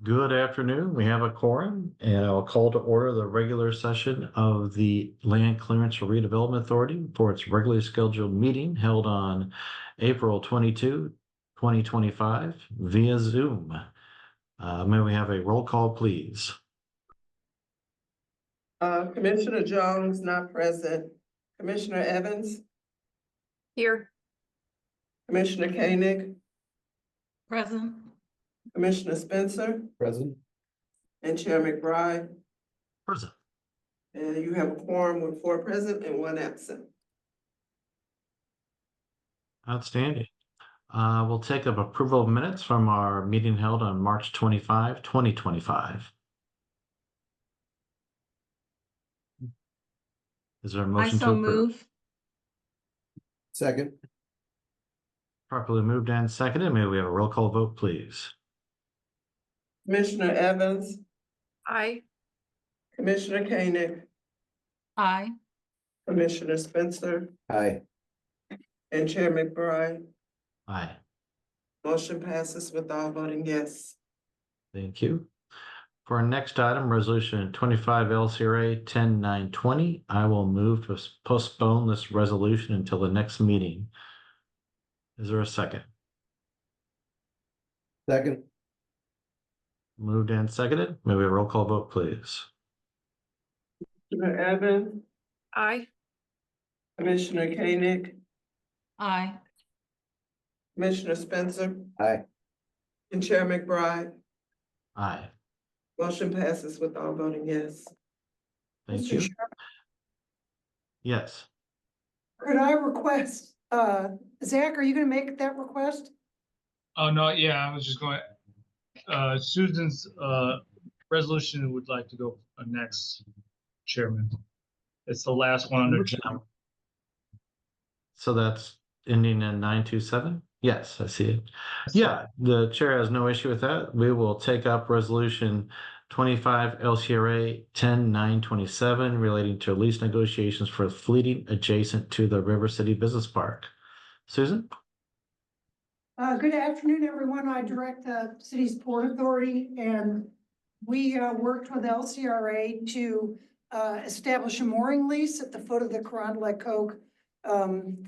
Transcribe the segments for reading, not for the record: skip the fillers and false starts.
Good afternoon. We have a quorum, and I'll call to order the regular session of the Land Clearance Redevelopment Authority for its regularly scheduled meeting held on April 22, 2025 via Zoom. May we have a roll call, please? Commissioner Jones not present. Commissioner Evans, Here. Commissioner Koenig, Present. Commissioner Spencer, Present. and Chair McBride. Present. And you have a quorum with 4 present and 1 absent. Outstanding. We'll take up approval of minutes from our meeting held on March 25, 2025. Is there a motion to approve? Second. Properly moved and seconded. May we have a roll call vote, please? Commissioner Evans, Aye. Commissioner Koenig, Aye. Commissioner Spencer, Aye. and Chair McBride. Aye. Motion passes with all voting yes. Thank you. For our next item, Resolution 25 LCRA 10920, I will move to postpone this resolution until the next meeting. Is there a second? Second. Moved and seconded. May we have a roll call vote, please? Commissioner Evans, Aye. Commissioner Koenig, Aye. Commissioner Spencer, Aye. and Chair McBride. Aye. Motion passes with all voting yes. Thank Mr. you. Chair, Yes. could I request, Zach, are you gonna make that request? Oh, no, yeah, I was just going, Susan's, resolution would like to go next, Chairman. It's the last one under Jim. So that's ending in 927? Yes, I see it. Yeah, the chair has no issue with that. We will take up Resolution 25 LCRA 10927 relating to lease negotiations for fleeting adjacent to the River City Business Park. Susan? Good afternoon, everyone. I direct the city's Port Authority, and we worked with LCRA to establish a mooring lease at the foot of the Carondelet Coke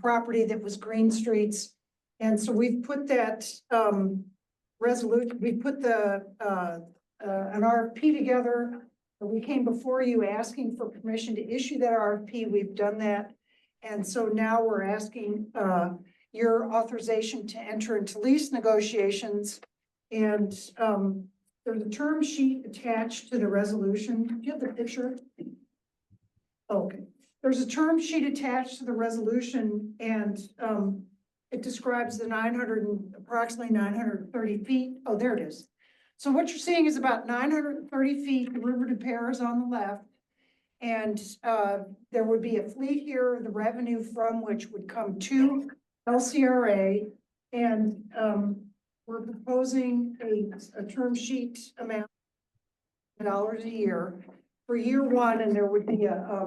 property that was Green Streets. And so we've put that resolution, we put an RFP together. We came before you asking for permission to issue that RFP. We've done that. And so now we're asking your authorization to enter into lease negotiations. And there's a term sheet attached to the resolution. Do you have the picture? Okay. There's a term sheet attached to the resolution, and it describes the approximately 930 feet. Oh, there it is. So what you're seeing is about 930 feet. The river to Pear is on the left. And there would be a fleet here, the revenue from which would come to LCRA. And we're proposing a term sheet amount of dollars a year for year one, and there would be a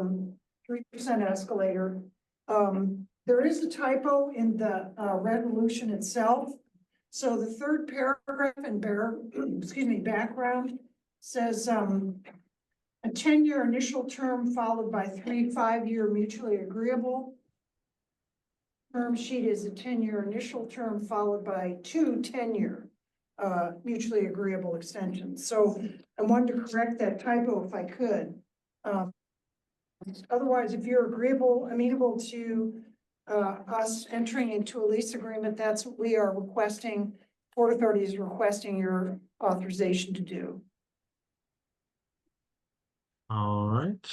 3% escalator. There is a typo in the resolution itself. So the third paragraph in background says a 10-year initial term followed by 3 5-year mutually agreeable. Term sheet is a 10-year initial term followed by 2 10-year mutually agreeable extensions. So I wanted to correct that typo if I could. Otherwise, if you're amenable to us entering into a lease agreement, that's what we are requesting. Port Authority is requesting your authorization to do. All right.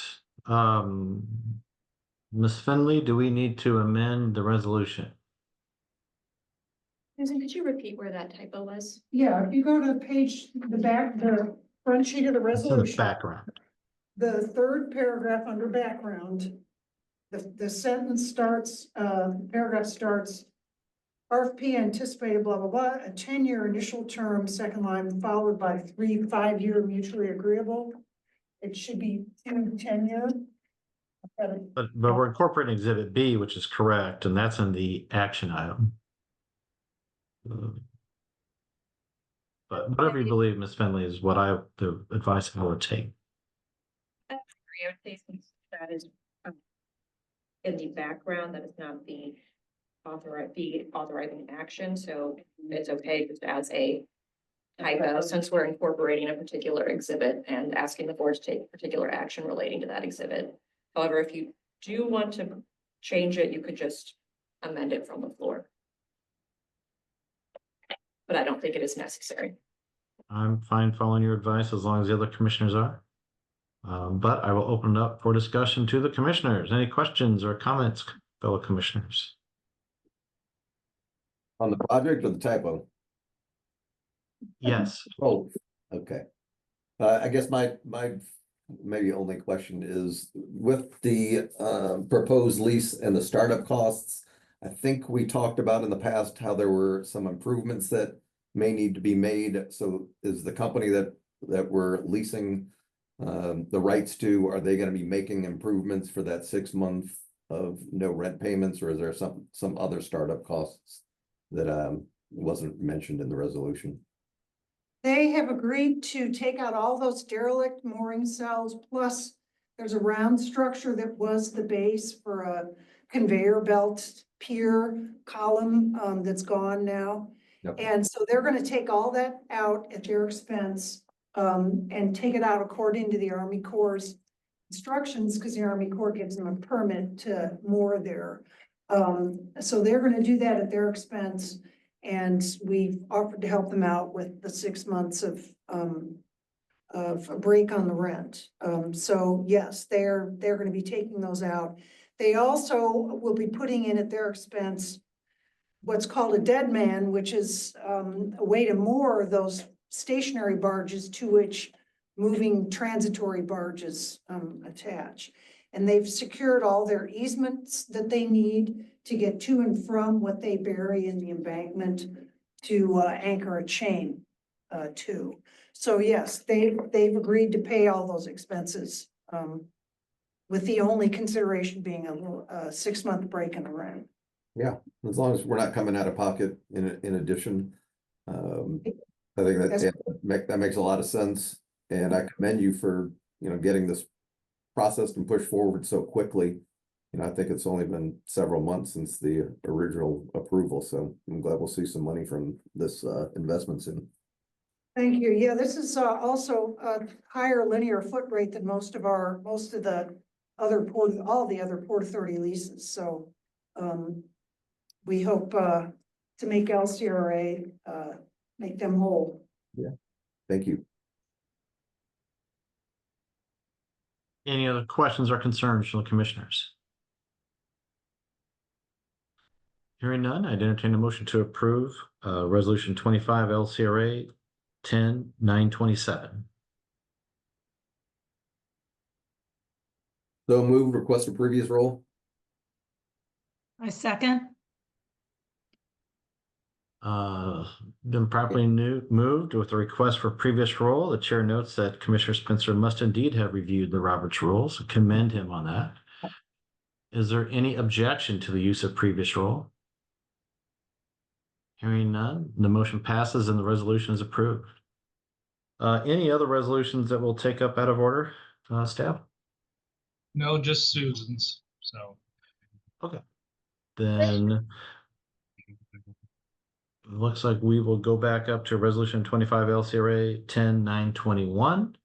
Ms. Finley, do we need to amend the resolution? Susan, could you repeat where that typo was? Yeah, if you go to the front sheet of the It's in the resolution, background. the third paragraph under background, the sentence starts, paragraph starts, RFP anticipated blah, blah, blah, a 10-year initial term, second line, followed by 3 5-year mutually agreeable. It should be 2 10-year. But we're incorporating Exhibit B, which is correct, and that's in the action item. But whatever you believe, Ms. Finley, is the advice I would take. I would say since that is in the background, that is not the authorizing action, so it's okay just as a typo, since we're incorporating a particular exhibit and asking the board to take particular action relating to that exhibit. However, if you do want to change it, you could just amend it from the floor. But I don't think it is necessary. I'm fine following your advice as long as the other commissioners are. But I will open it up for discussion to the commissioners. Any questions or comments, fellow commissioners? On the project or the typo? Yes. Oh, okay. I guess my maybe only question is with the proposed lease and the startup costs. I think we talked about in the past how there were some improvements that may need to be made. So is the company that we're leasing the rights to, are they going to be making improvements for that 6 month of no rent payments, or is there some other startup costs that wasn't mentioned in the resolution? They have agreed to take out all those derelict mooring cells, plus there's a round structure that was the base for a conveyor belt pier column, that's gone now. Yep. And so they're gonna take all that out at their expense, and take it out according to the Army Corps' instructions, because the Army Corps gives them a permit to moor there. So they're gonna do that at their expense. And we've offered to help them out with the 6 months of a break on the rent. So yes, they're gonna be taking those out. They also will be putting in at their expense what's called a dead man, which is a way to moor those stationary barges to which moving transitory barges attach. And they've secured all their easements that they need to get to and from what they bury in the embankment to anchor a chain to. So yes, they've agreed to pay all those expenses, with the only consideration being a 6 month break in the rent. Yeah, as long as we're not coming out of pocket in addition. I think that makes a lot of sense, and I commend you for, getting this processed and pushed forward so quickly. I think it's only been several months since the original approval, so I'm glad we'll see some money from this investment soon. Thank you. Yeah, this is also a higher linear foot rate than most of the other all the other Port Authority leases. So we hope to make LCRA make them whole. Yeah, thank you. Any other questions or concerns from the commissioners? Hearing none, I'd entertain a motion to approve resolution 25 LCRA 10-927. So moved, request for previous roll. I second. Been properly moved with a request for previous roll. The chair notes that Commissioner Spencer must indeed have reviewed the Roberts rules. Commend him on that. Is there any objection to the use of previous roll? Hearing none, the motion passes and the resolution is approved. Any other resolutions that we'll take up out of order, staff? No, just Susan's, so. Okay. Then looks like we will go back up to resolution 25 LCRA 10-921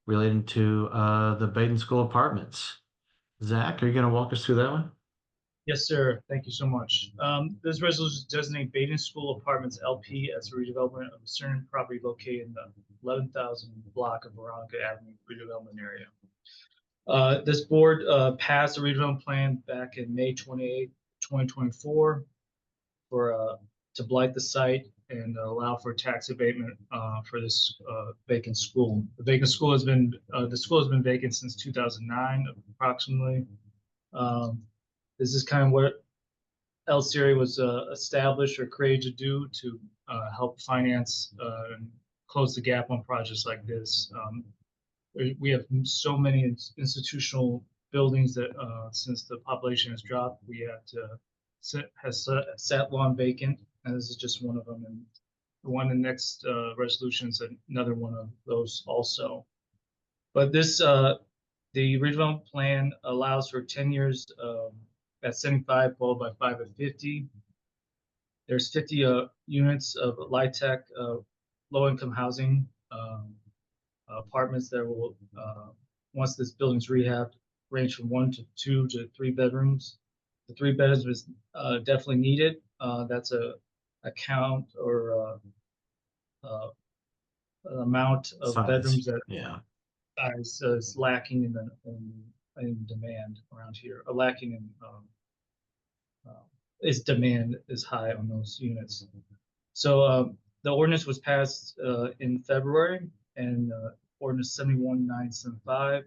relating to the Baden School Apartments. Zach, are you going to walk us through that one? Yes, sir. Thank you so much. This resolution designates Baden School Apartments LP as a redevelopment of a certain property located in the 11,000 block of Veronica Avenue redevelopment area. This board passed a redevelopment plan back in May 28, 2024 to blight the site and allow for tax abatement for this vacant school. The school has been vacant since 2009 approximately. This is kind of what LCRA was established or created to do to help finance and close the gap on projects like this. We have so many institutional buildings that since the population has dropped, we have to sat long vacant, and this is just one of them. And The one in the next resolution is another one of those also. But this, the redevelopment plan allows for 10 years at 75, followed by 5 at 50. There's 50 units of LIHTC low-income housing apartments that will, once this building's rehabbed, range from 1 to 2 to 3 bedrooms. The 3 bedrooms is definitely needed. That's a count or an amount of Size. bedrooms that Yeah. is lacking in demand around here, lacking in its demand is high on those units. So the ordinance was passed in February, and ordinance 71975.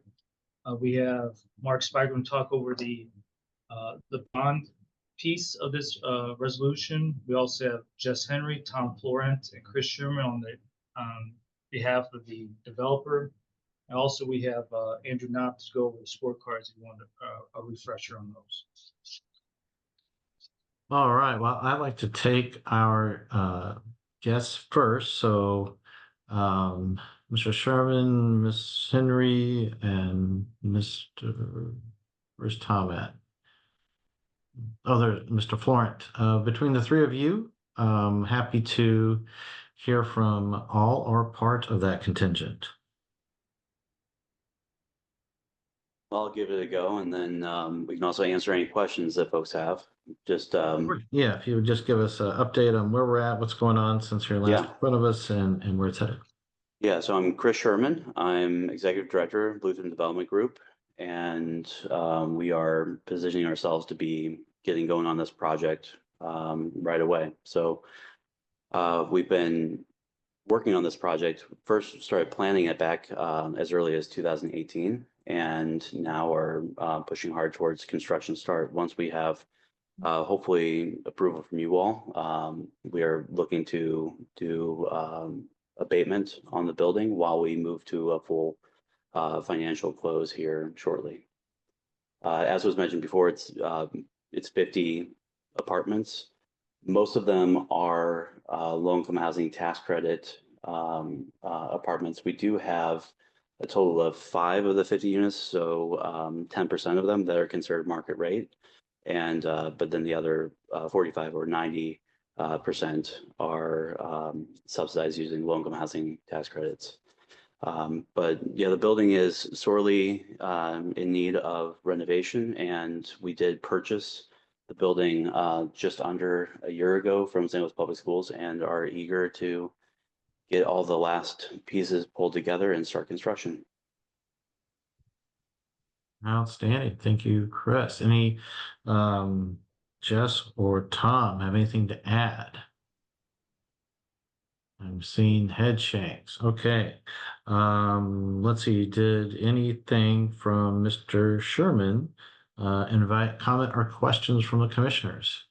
We have Mark Spiderman talk over the bond piece of this resolution. We also have Jess Henry, Tom Florent, and Chris Sherman on the behalf of the developer. And also we have Andrew Knopp to go over the scorecards if you want a refresher on those. All right. Well, I'd like to take our guests first. So, Mr. Sherman, Miss Henry, and Mr. Where's Tom at? Oh, there's Mr. Florent. Between the three of you, happy to hear from all or part of that contingent. I'll give it a go, and then we can also answer any questions that folks have. Just Yeah, if you would just give us an update on where we're at, what's going on since you're last in front of us, and where it's headed. yeah, so I'm Chris Sherman. I'm Executive Director of Lutheran Development Group, and we are positioning ourselves to be getting going on this project right away. So we've been working on this project. First started planning it back as early as 2018, and now are pushing hard towards construction start. Once we have hopefully approval from you all, we are looking to do abatement on the building while we move to a full financial close here shortly. As was mentioned before, it's 50 apartments. Most of them are low-income housing tax credit apartments. We do have a total of 5 of the 50 units, so 10% of them that are considered market rate, and but then the other 45 or 90% are subsidized using low-income housing tax credits. But yeah, the building is sorely in need of renovation, and we did purchase the building just under a year ago from St. Louis Public Schools, and are eager to get all the last pieces pulled together and start construction. Outstanding. Thank you, Chris. Any Jess or Tom have anything to add? I'm seeing head shakes. Okay. Let's see. Did anything from Mr. Sherman invite comment or questions from the commissioners?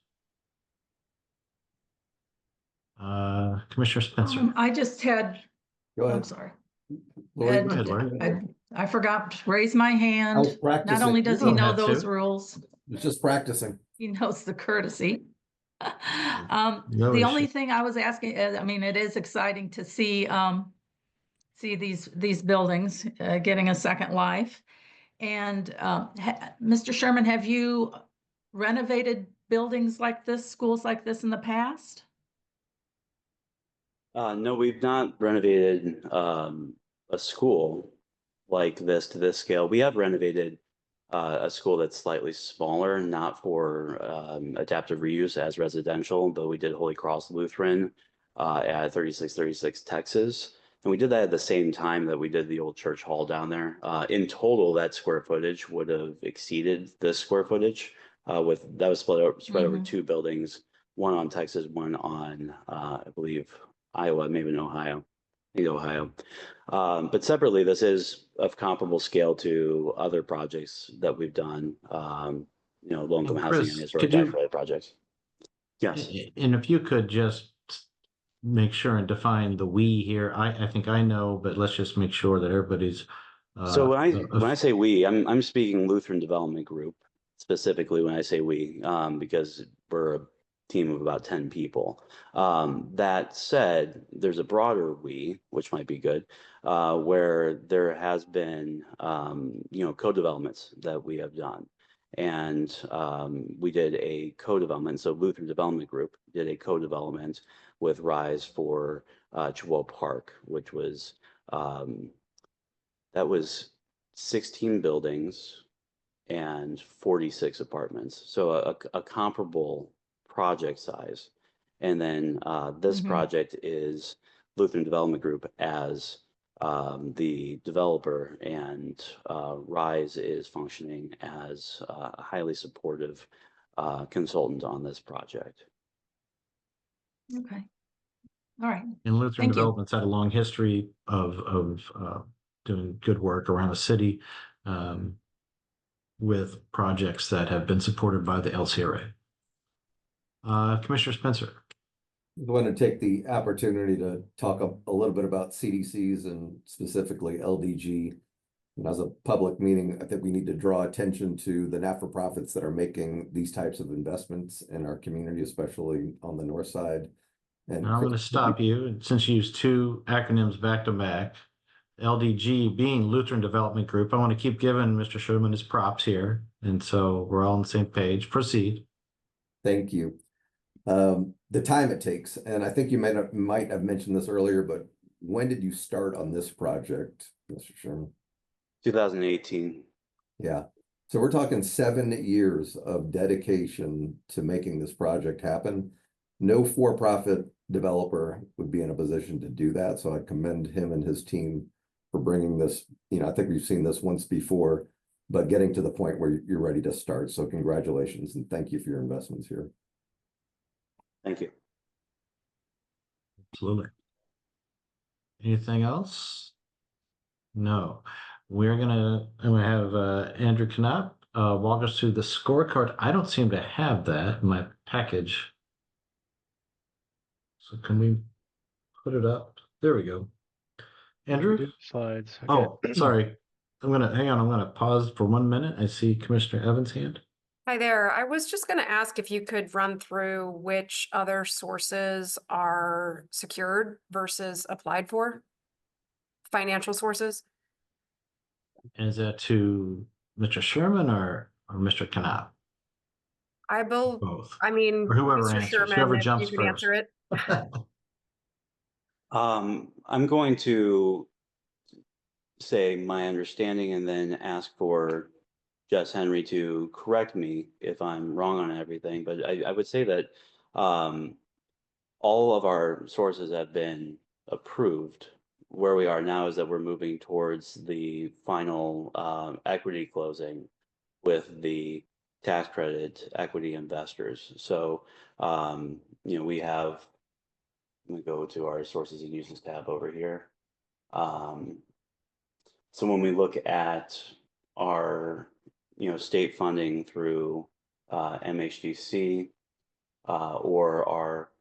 Commissioner Spencer. I just had, Go I'm ahead. sorry. Lori, Go ahead, Lori. I forgot to raise my I was hand. Not practicing. only does You he don't know have those to. rules, It's just practicing. he knows the courtesy. No The only issue. thing I was asking, I mean, it is exciting to see these buildings getting a second life. And Mr. Sherman, have you renovated buildings like this, schools like this in the past? No, we've not renovated a school like this to this scale. We have renovated a school that's slightly smaller, not for adaptive reuse as residential, but we did Holy Cross Lutheran at 3636 Texas. And we did that at the same time that we did the old church hall down there. In total, that square footage would have exceeded this square footage that was spread over 2 buildings, one on Texas, one on, I believe, Iowa, maybe in Ohio. I think Ohio. But separately, this is of comparable scale to other projects that we've done, low-income housing Chris, and historic could you- tax credit projects. Yes. And if you could just make sure and define the we here. I think I know, but let's just make sure that everybody's. So when I say we, I'm speaking Lutheran Development Group specifically when I say we, because we're a team of about 10 people. That said, there's a broader we, which might be good, where there has been, co-developments that we have done. And we did a co-development. So Lutheran Development Group did a co-development with RISE for Chippewa Park, which was, that was 16 buildings and 46 apartments. So a comparable project size. And then this Mhm. project is Lutheran Development Group as the developer, and RISE is functioning as a highly supportive consultant on this project. Okay. All right. And Lutheran Thank you. Development's had a long history of doing good work around the city with projects that have been supported by the LCRA. Commissioner Spencer. I want to take the opportunity to talk a little bit about CDCs and specifically LDG. And as a public meeting, I think we need to draw attention to the not-for-profits that are making these types of investments in our community, especially on the north side. And Now I'm going to stop you. And since you used two acronyms back to back, LDG being Lutheran Development Group, I want to keep giving Mr. Sherman his props here. And so we're all on the same page. Proceed. Thank you. The time it takes, and I think you might have mentioned this earlier, but when did you start on this project, Mr. Sherman? 2018. Yeah. So we're talking 7 years of dedication to making this project happen. No for-profit developer would be in a position to do that. So I commend him and his team for bringing this. I think we've seen this once before, but getting to the point where you're ready to start. So congratulations and thank you for your investments here. Thank you. Absolutely. Anything else? No. I'm gonna have Andrew Knapp walk us through the scorecard. I don't seem to have that in my package. So can we put it up? There we go. Andrew? Slides. Okay. Oh, sorry. I'm gonna pause for 1 minute. I see Commissioner Evans' hand. Hi there. I was just going to ask if you could run through which other sources are secured versus applied for, financial sources. And is that to Mr. Sherman or Mr. Knapp? Both. I mean, Or whoever Mr. answers, Sherman, whoever if jumps you could answer it. I'm going to say my understanding and then ask for Jess Henry to correct me if I'm wrong on everything. But I would say that all of our sources have been approved. Where we are now is that we're moving towards the final equity closing with the tax credit equity investors. So, we have, let me go to our sources and uses tab over here. So when we look at our, state funding through MHDC or our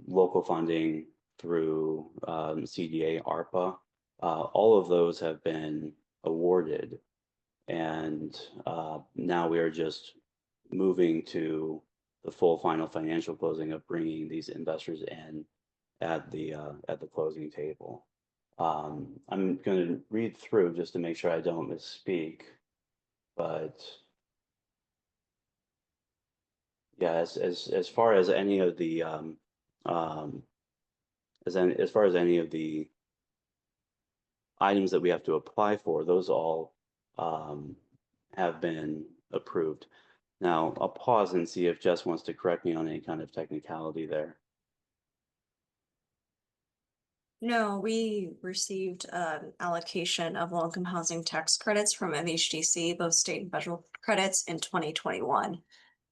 local funding through CDA, ARPA, all of those have been awarded. And now we are just moving to the full final financial closing of bringing these investors in at the closing table. I'm going to read through just to make sure I don't misspeak, but yeah, as far as any of the as far as any of the items that we have to apply for, those all have been approved. Now I'll pause and see if Jess wants to correct me on any kind of technicality there. No, we received an allocation of low-income housing tax credits from MHDC, both state and federal credits in 2021.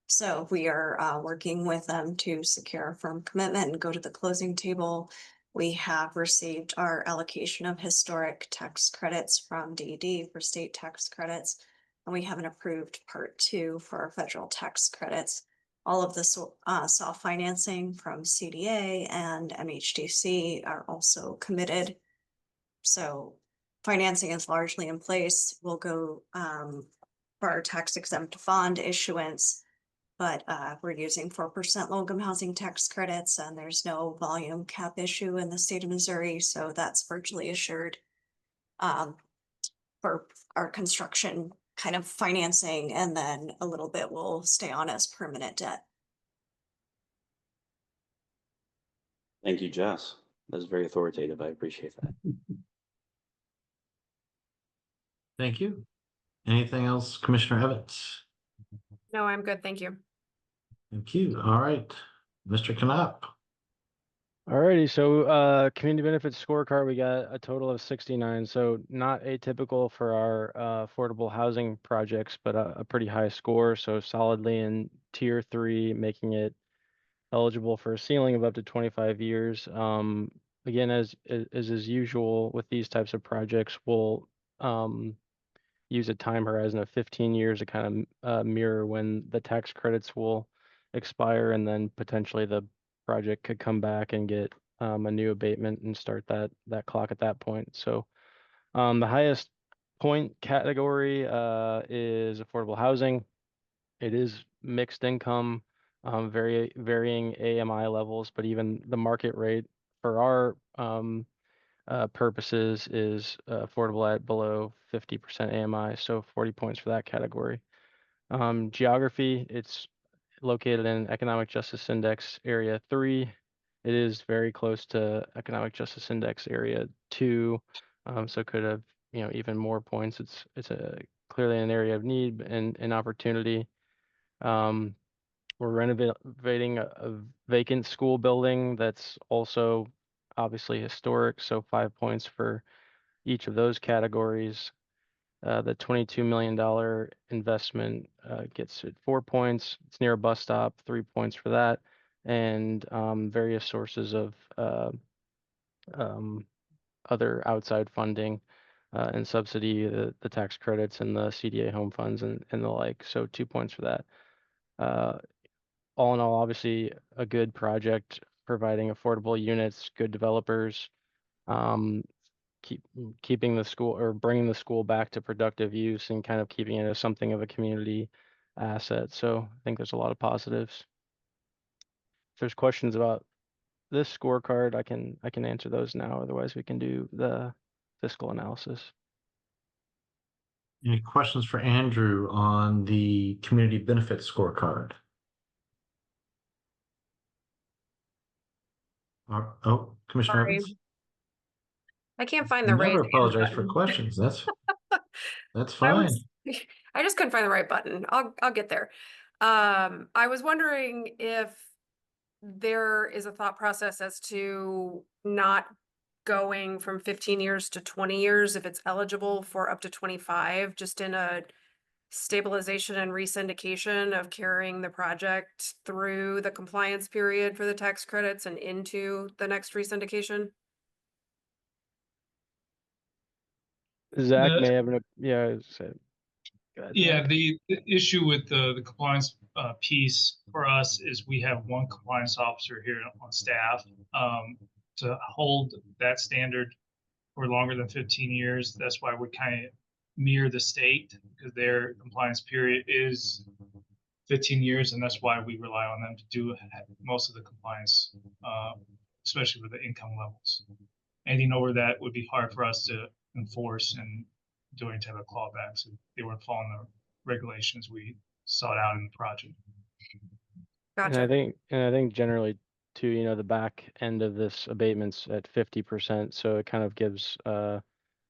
So we are working with them to secure a firm commitment and go to the closing table. We have received our allocation of historic tax credits from DED for state tax credits, and we have an approved Part 2 for our federal tax credits. All of the soft financing from CDA and MHDC are also committed. So financing is largely in place. We'll go for our tax exempt bond issuance But we're using 4% low-income housing tax credits, and there's no volume cap issue in the state of Missouri, so that's virtually assured for our construction kind of financing, and then a little bit will stay on as permanent debt. Thank you, Jess. That's very authoritative. I appreciate that. Thank you. Anything else, Commissioner Evans? No, I'm good. Thank you. Thank you. All right, Mr. Knapp. Alrighty, so community benefits scorecard, we got a total of 69. So not atypical for our affordable housing projects, but a pretty high score. So solidly in tier 3, making it eligible for a ceiling of up to 25 years. Again, as is usual with these types of projects, we'll use a time horizon of 15 years to kind of mirror when the tax credits will expire, and then potentially the project could come back and get a new abatement and start that clock at that point. So the highest point category is affordable housing. It is mixed income, varying AMI levels, but even the market rate for our purposes is affordable at below 50% AMI, so 40 points for that category. Geography, it's located in Economic Justice Index Area 3. It is very close to Economic Justice Index Area 2, so could have even more points. It's a clearly an area of need and opportunity. We're renovating a vacant school building that's also obviously historic, so 5 points for each of those categories. The $22 million investment gets it 4 points. It's near a bus stop, 3 points for that, and various sources of other outside funding and subsidy, the tax credits and the CDA home funds and the like. So 2 points for that. All in all, obviously a good project, providing affordable units, good developers, keeping the school or bringing the school back to productive use and kind of keeping it as something of a community asset. So I think there's a lot of positives. If there's questions about this scorecard, I can answer those now. Otherwise, we can do the fiscal analysis. Any questions for Andrew on the community benefit scorecard? Oh, Commissioner Sorry. Evans? I can't find the Never raise hand apologize for button. questions. That's I fine. I just couldn't find the right button. I'll get there. I was wondering if there is a thought process as to not going from 15 years to 20 years if it's eligible for up to 25, just in a stabilization and resyndication of carrying the project through the compliance period for the tax credits and into the next resyndication. Zach The- may have go ahead, Yeah, Zach. the issue with the compliance piece for us is we have one compliance officer here on staff. To hold that standard for longer than 15 years, that's why we kind of mirror the state, because their compliance period is 15 years, and that's why we rely on them to do most of the compliance, especially with the income levels. Anything over that would be hard for us to enforce and do any type of clawbacks if they weren't following the regulations we sought out in the project. And Gotcha. I think generally too, the back end of this abatement's at 50%, so it kind of gives them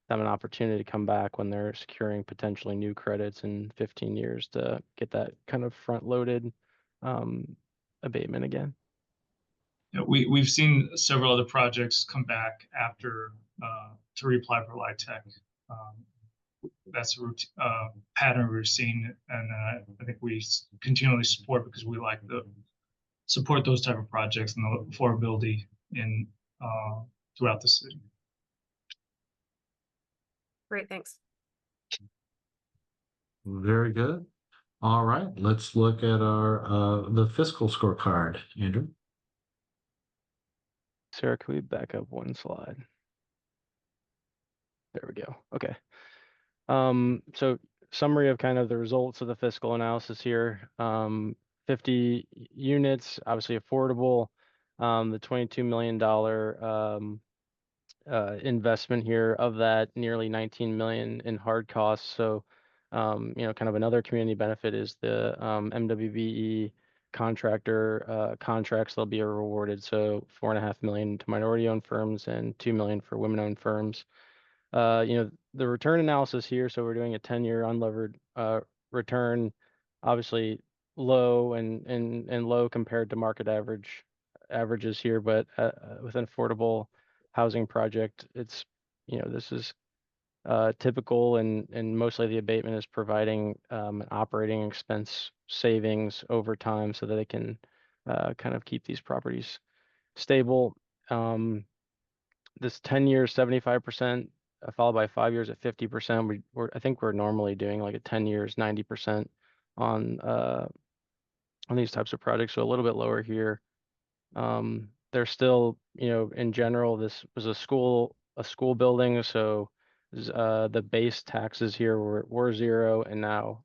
an opportunity to come back when they're securing potentially new credits in 15 years to get that kind of front-loaded abatement again. Yeah, we've seen several other projects come back after to reapply for LIHTC. That's a pattern we're seeing, and I think we continually support because we like to support those type of projects and the affordability in throughout the city. Great, thanks. Very good. All right, let's look at our the fiscal scorecard, Andrew. Sarah, can we back up one slide? There we go. Okay. So summary of kind of the results of the fiscal analysis here. 50 units, obviously affordable. The $22 million investment here, of that nearly 19 million in hard costs. So, kind of another community benefit is the MWBE contractor contracts they'll be awarded. So 4.5 million to minority-owned firms and 2 million for women-owned firms. The return analysis here, so we're doing a 10-year unlevered return, obviously low and low compared to market averages here, but with an affordable housing project, it's, this is typical, and mostly the abatement is providing an operating expense savings over time so that they can kind of keep these properties stable. This 10 years, 75%, followed by 5 years at 50%. I think we're normally doing like a 10 years, 90% on these types of projects, so a little bit lower here. They're still, in general, this was a school building, so the base taxes here were zero, and now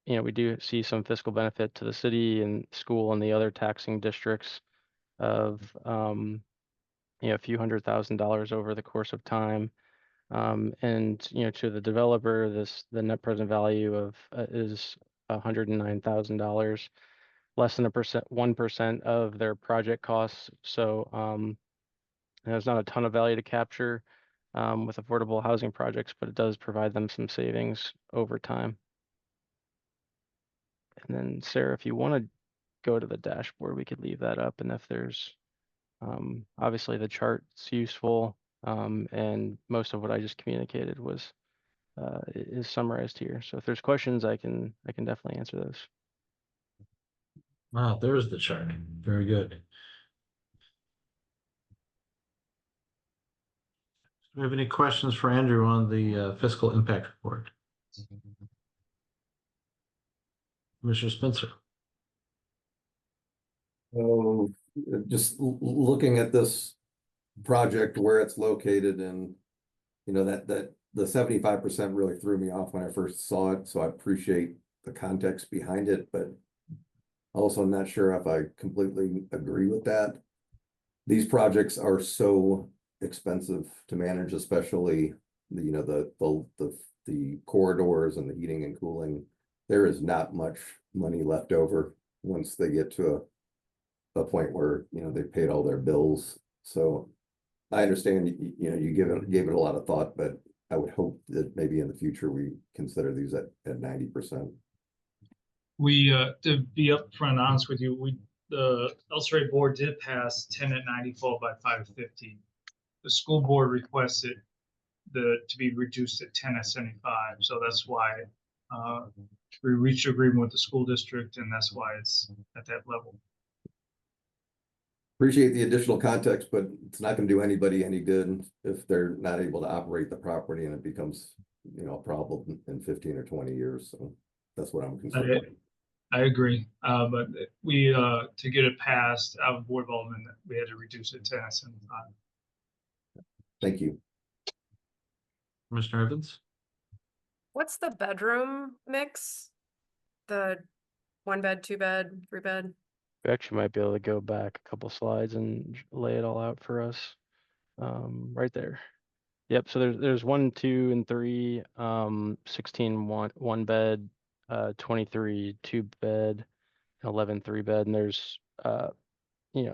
we do see some fiscal benefit to the city and school and the other taxing districts of a few $100,000 over the course of time. And to the developer, the net present value of is $109,000, less than 1% of their project costs. So there's not a ton of value to capture with affordable housing projects, but it does provide them some savings over time. And then Sarah, if you want to go to the dashboard, we could leave that up. And if there's obviously the chart's useful, and most of what I just communicated is summarized here. So if there's questions, I can definitely answer those. Wow, there's the chart. Very good. Do we have any questions for Andrew on the fiscal impact report? Commissioner Spencer. So just looking at this project, where it's located, and that the 75% really threw me off when I first saw it. So I appreciate the context behind it, but also I'm not sure if I completely agree with that. These projects are so expensive to manage, especially the corridors and the heating and cooling. There is not much money left over once they get to a point where they've paid all their bills. So I understand you gave it a lot of thought, but I would hope that maybe in the future we consider these at 90%. We, to be upfront and honest with you, the LCRA board did pass 10 at 90 followed by 5 at 50. The school board requested to be reduced at 10 at 75. So that's why we reached agreement with the school district, and that's why it's at that level. Appreciate the additional context, but it's not going to do anybody any good if they're not able to operate the property and it becomes, a problem in 15 or 20 years. So that's what I'm concerned with. I agree. But we, to get it passed out of board development, we had to reduce it to 10 at 75. Thank you. Commissioner Evans. What's the bedroom mix? The 1 bed, 2 bed, 3 bed? We actually might be able to go back a couple slides and lay it all out for us. Right there. Yep. So there's 1, 2, and 3, 16 one bed, 23 2 bed, 11 3 bed, and there's a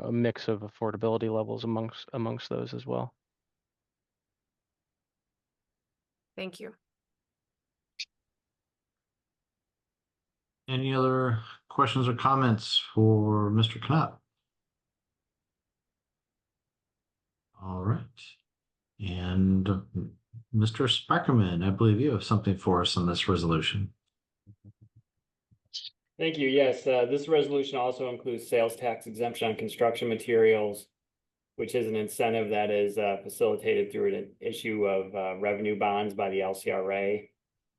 mix of affordability levels amongst those as well. Thank you. Any other questions or comments for Mr. Knapp? All right. And Mr. Spackerman, I believe you have something for us on this resolution. Thank you. Yes, this resolution also includes sales tax exemption on construction materials, which is an incentive that is facilitated through an issue of revenue bonds by the LCRA.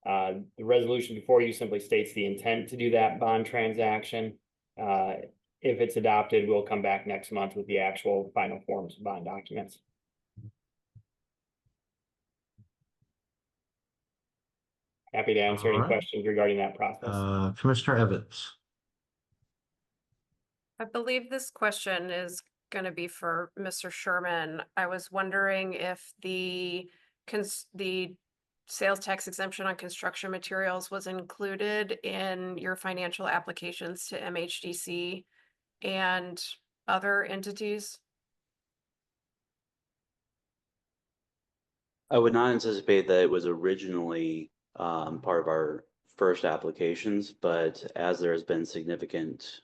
The resolution before you simply states the intent to do that bond transaction. If it's adopted, we'll come back next month with the actual final forms of bond documents. Happy to answer All any right. questions regarding that process. Commissioner Evans. I believe this question is going to be for Mr. Sherman. I was wondering if the sales tax exemption on construction materials was included in your financial applications to MHDC and other entities. I would not anticipate that it was originally part of our first applications, but as there has been significant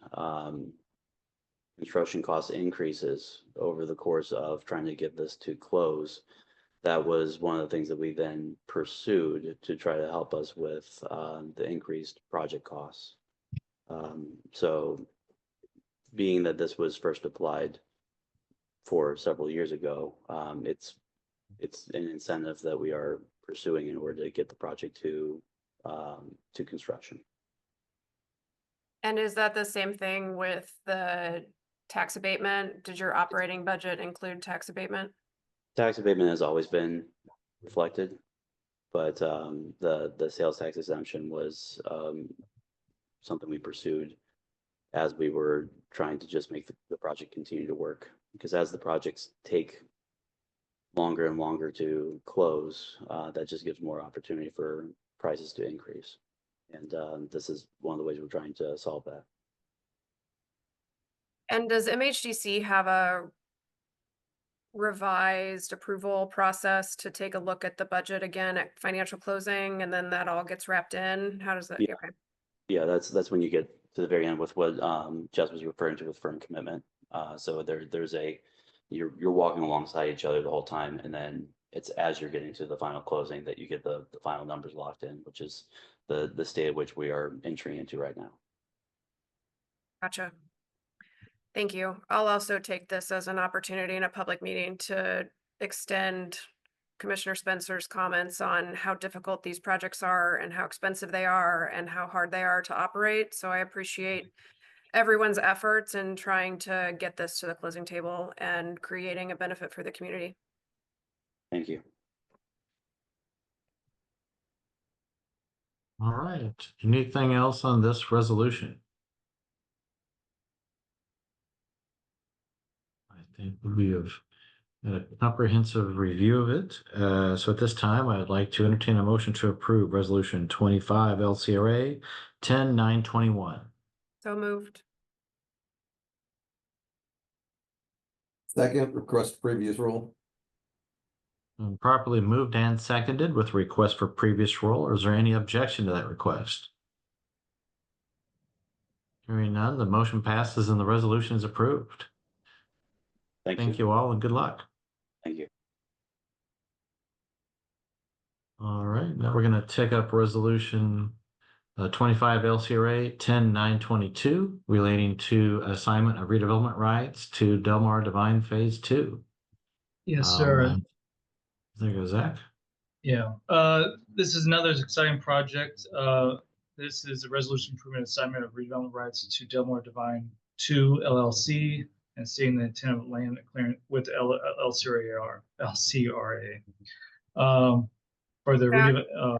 construction cost increases over the course of trying to get this to close, that was one of the things that we then pursued to try to help us with the increased project costs. So being that this was first applied for several years ago, it's an incentive that we are pursuing in order to get the project to construction. And is that the same thing with the tax abatement? Did your operating budget include tax abatement? Tax abatement has always been reflected, but the sales tax exemption was something we pursued as we were trying to just make the project continue to work. Because as the projects take longer and longer to close, that just gives more opportunity for prices to increase. And this is one of the ways we're trying to solve that. And does MHDC have a revised approval process to take a look at the budget again at financial closing, and then that all gets wrapped in? How does that? Yeah. Okay. Yeah, that's when you get to the very end with what Jess was referring to with firm commitment. So there's you're walking alongside each other the whole time, and then it's as you're getting to the final closing that you get the final numbers locked in, which is the state at which we are entering into right now. Gotcha. Thank you. I'll also take this as an opportunity in a public meeting to extend Commissioner Spencer's comments on how difficult these projects are and how expensive they are and how hard they are to operate. So I appreciate everyone's efforts in trying to get this to the closing table and creating a benefit for the community. Thank you. All right. Anything else on this resolution? I think we have a comprehensive review of it. So at this time, I'd like to entertain a motion to approve Resolution 25 LCRA 10-921. So moved. Second, request previous rule. Properly moved and seconded with request for previous rule. Or is there any objection to that request? Hearing none, the motion passes and the resolution is approved. Thank you all and good luck. Thank you. All right, now we're going to take up resolution 25 LCRA 10-922 relating to assignment of redevelopment rights to Delmar Divine Phase 2. Yes, sir. There goes Zach. Yeah, this is another exciting project. This is a resolution approving assignment of redevelopment rights to Delmar Divine 2 LLC and stating the intent of land clearing with LCRA. For the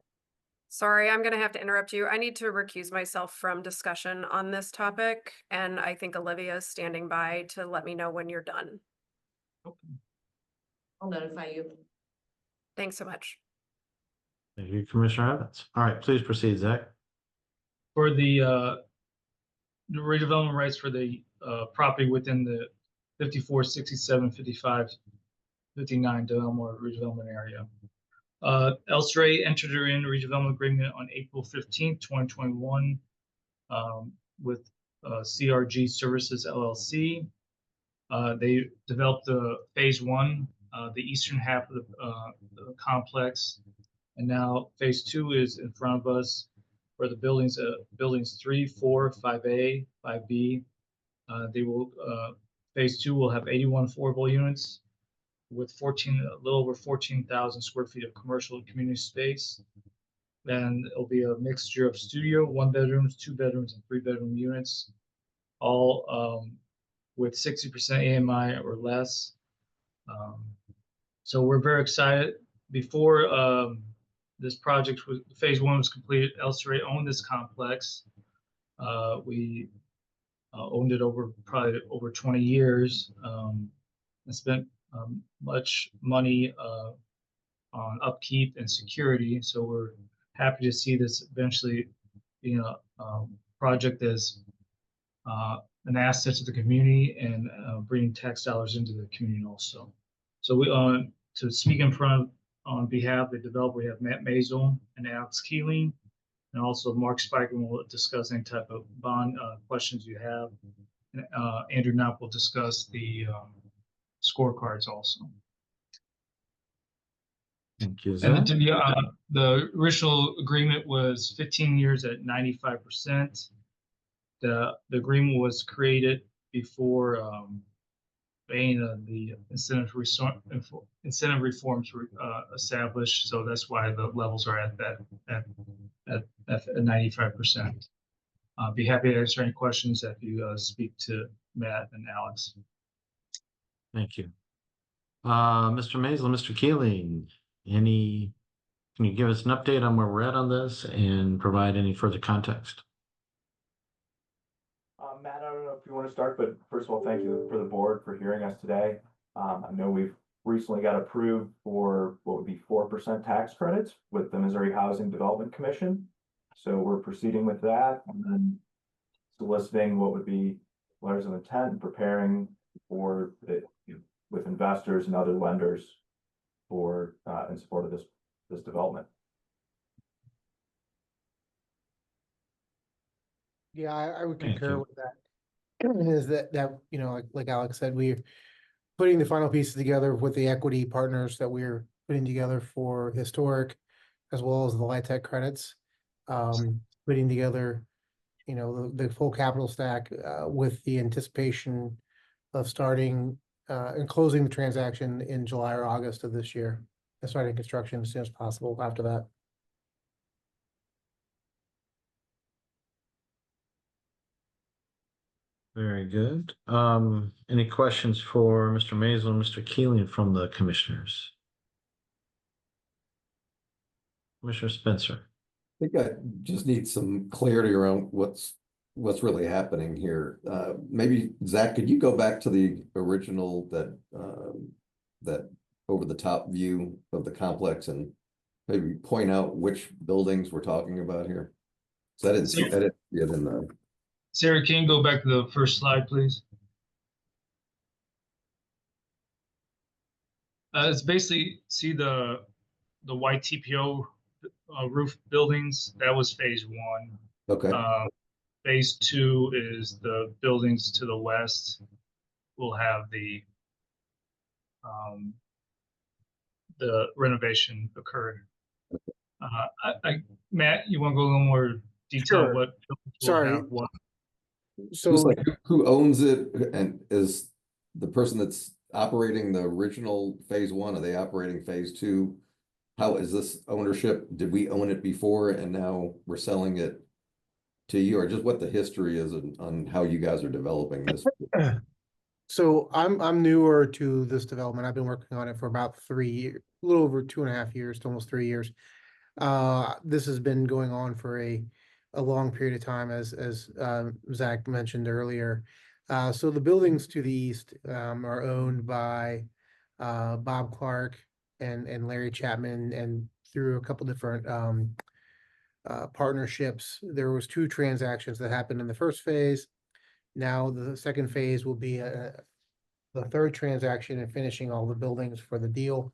Sorry, I'm going to have to interrupt you. I need to recuse myself from discussion on this topic, and I think Olivia is standing by to let me know when you're done. I'll notify you. Thanks so much. Thank you, Commissioner Evans. All right, please proceed, Zach. for the redevelopment rights for the property within the 54, 67, 55, 59 Delmar redevelopment area. LCRA entered in a redevelopment agreement on April 15th, 2021 with CRG Services LLC. They developed the phase 1, the eastern half of the complex, and now phase 2 is in front of us for the buildings 3, 4, 5A, 5B. They will phase 2 will have 81 affordable units with a little over 14,000 square feet of commercial and community space. Then it'll be a mixture of studio, 1 bedrooms, 2 bedrooms, and 3 bedroom units, all with 60% AMI or less. So we're very excited. Before this project was, phase one was completed. LCRA owned this complex. We owned it over probably over 20 years. And spent much money on upkeep and security. So we're happy to see this eventually being a project that's an asset to the community and bringing tax dollars into the community also. So we to speak in front of, on behalf of the developer, we have Matt Mazel and Alex Keeling, and also Mark Spikeman will discuss any type of bond questions you have. And, Andrew Knapp will discuss the scorecards also. Thank you, And Zach. the original agreement was 15 years at 95%. The agreement was created before the incentive reforms were established. So that's why the levels are at that at 95%. I'll be happy to answer any questions if you speak to Matt and Alex. Thank you. Mr. Mazel, Mr. Keeling, can you give us an update on where we're at on this and provide any further context? Matt, I don't know if you want to start, but first of all, thank you for the board for hearing us today. I know we've recently got approved for what would be 4% tax credits with the Missouri Housing Development Commission. So we're proceeding with that and then soliciting what would be letters of intent and preparing for it with investors and other lenders for in support of this development. Yeah, I would Thank concur you. with that. Is that, you know, like Alex said, we're putting the final pieces together with the equity partners that we're putting together for historic, as well as the LIHTC credits. Putting together, you know, the full capital stack with the anticipation of starting and closing the transaction in July or August of this year, and starting construction as soon as possible after that. Very good. Any questions for Mr. Mazel and Mr. Keeling from the commissioners? Commissioner Spencer. I think I just need some clarity around what's really happening here. Maybe Zach, could you go back to the original that over the top view of the complex and maybe point out which buildings we're talking about here? So I didn't see it in the. Sarah, can you go back to the first slide, please? It's basically, see the white TPO roof buildings. That was phase one. Okay. Phase two is the buildings to the west. Will have the renovation occurred. Matt, you want to go a little more detail? Sure. What? Sorry. Have what? So Just like who owns it and is the person that's operating the original phase one? Are they operating phase two? How is this ownership? Did we own it before and now we're selling it to you, or just what the history is on how you guys are developing this? So I'm newer to this development. I've been working on it for about 3 years, a little over 2.5 years to almost 3 years. This has been going on for a long period of time, as Zach mentioned earlier. So the buildings to the east are owned by Bob Clark and Larry Chapman, and through a couple different partnerships. There was 2 transactions that happened in the first phase. Now the second phase will be the third transaction and finishing all the buildings for the deal.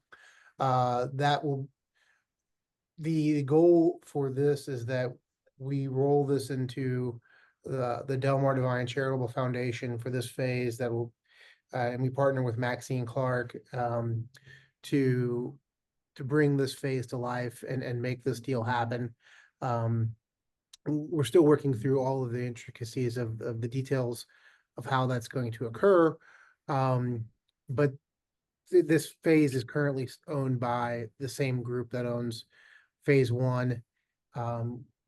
The goal for this is that we roll this into the Delmar Divine Charitable Foundation for this phase that will, and we partner with Maxine Clark to bring this phase to life and make this deal happen. We're still working through all of the intricacies of the details of how that's going to occur. But this phase is currently owned by the same group that owns phase one,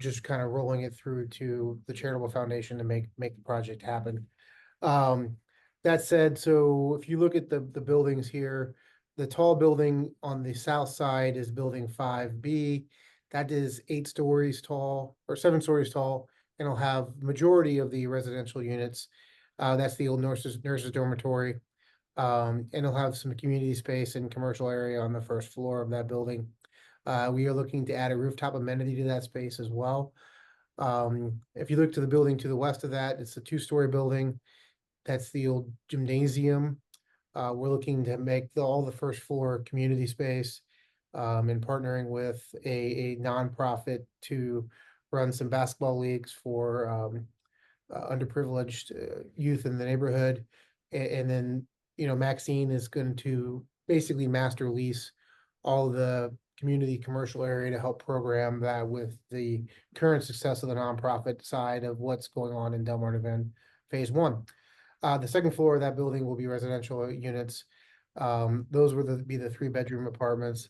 just kind of rolling it through to the charitable foundation to make the project happen. That said, so if you look at the buildings here, the tall building on the south side is building 5B. That is 8 stories tall or 7 stories tall, and it'll have majority of the residential units. That's the old nurses dormitory. And it'll have some community space and commercial area on the first floor of that building. We are looking to add a rooftop amenity to that space as well. If you look to the building to the west of that, it's a 2-story building. That's the old gymnasium. We're looking to make all the first floor community space, and partnering with a nonprofit to run some basketball leagues for underprivileged youth in the neighborhood. And then, Maxine is going to basically master lease all the community commercial area to help program that with the current success of the nonprofit side of what's going on in Del Mar Event Phase 1. The second floor of that building will be residential units. Those be the 3-bedroom apartments.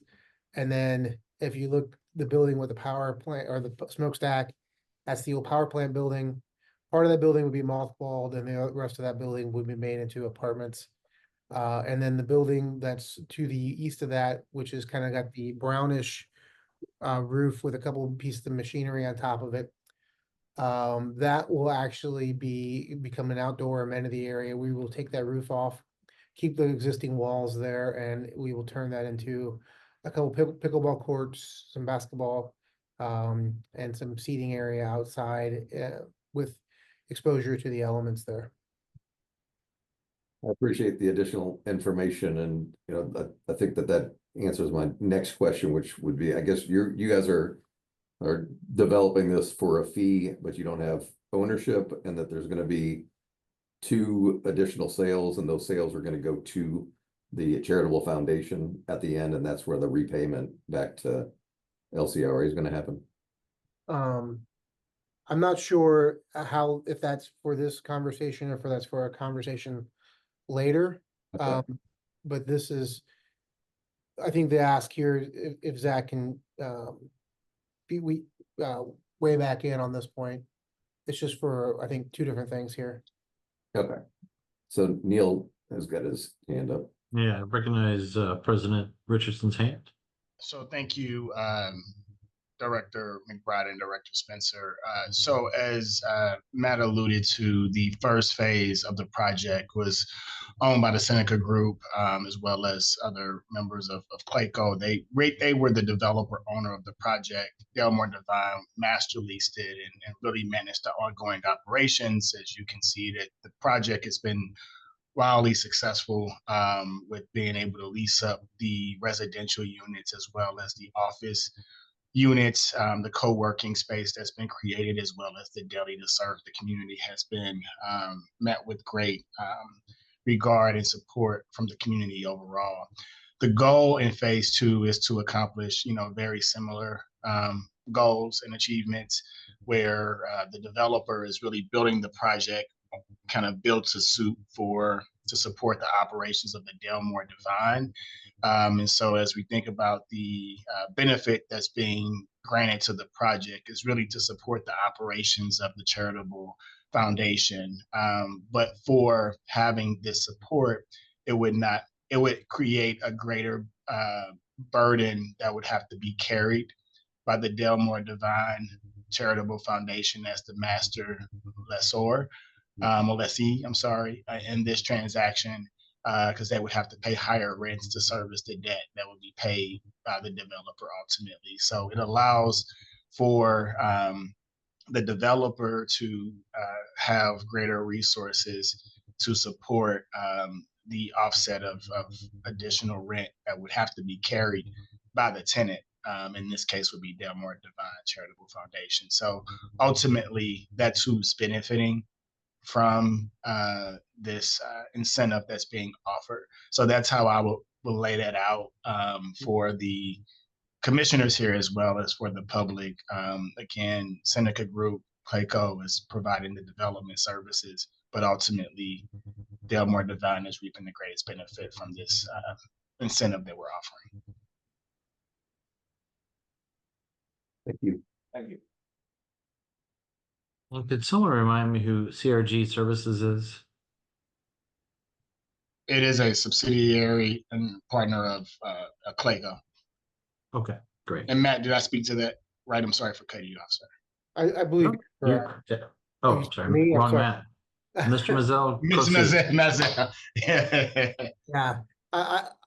And then if you look the building with the power plant or the smokestack, that's the old power plant building. Part of that building would be mothballed and the rest of that building would be made into apartments. And then the building that's to the east of that, which is kind of got the brownish roof with a couple of pieces of machinery on top of it. That will actually become an outdoor amenity area. We will take that roof off, keep the existing walls there, and we will turn that into a couple pickleball courts, some basketball, and some seating area outside with exposure to the elements there. I appreciate the additional information, and I think that answers my next question, which would be, I guess you guys are developing this for a fee, but you don't have ownership, and that there's going to be 2 additional sales, and those sales are going to go to the charitable foundation at the end, and that's where the repayment back to LCRA is going to happen. I'm not sure if that's for this conversation or if that's for a conversation later. Okay. But this is, I think the ask here, if Zach can be way back in on this point. It's just for, I think, 2 different things here. Okay. So Neil has got his hand up. Yeah, I recognize President Richardson's hand. So thank you, Director McBride and Director Spencer. So as Matt alluded to, the first phase of the project was owned by the Seneca Group, as well as other members of Clayco. They were the developer owner of the project. Del Mar Divine master leased it and really managed the ongoing operations. As you can see, that the project has been wildly successful with being able to lease up the residential units as well as the office units. The co-working space that's been created as well as the deli to serve the community has been met with great regard and support from the community overall. The goal in phase 2 is to accomplish, very similar goals and achievements, where the developer is really building the project kind of built to suit to support the operations of the Del Mar Divine. And so as we think about the benefit that's being granted to the project, is really to support the operations of the charitable foundation. But for having this support, it would create a greater burden that would have to be carried by the Del Mar Divine Charitable Foundation as the master lessor. Or lessee, I'm sorry, in this transaction, because they would have to pay higher rents to service the debt that would be paid by the developer ultimately. So it allows for the developer to have greater resources to support the offset of additional rent that would have to be carried by the tenant. In this case would be Del Mar Divine Charitable Foundation. So ultimately, that's who's benefiting from this incentive that's being offered. So that's how I will lay that out for the commissioners here as well as for the public. Again, Seneca Group, Clayco is providing the development services, but ultimately Del Mar Divine is reaping the greatest benefit from this incentive that we're offering. Thank you. Thank you. Well, could someone remind me who CRG Services is? It is a subsidiary and partner of Clayco. Okay, great. And Matt, did I speak to that? right? I'm sorry for cutting you off, sir. I believe. No, you're you- correct. Oh, you- sorry, me, I'm wrong sorry. Matt. Mr. Mazel, Mr. proceed. Mazel. Yeah,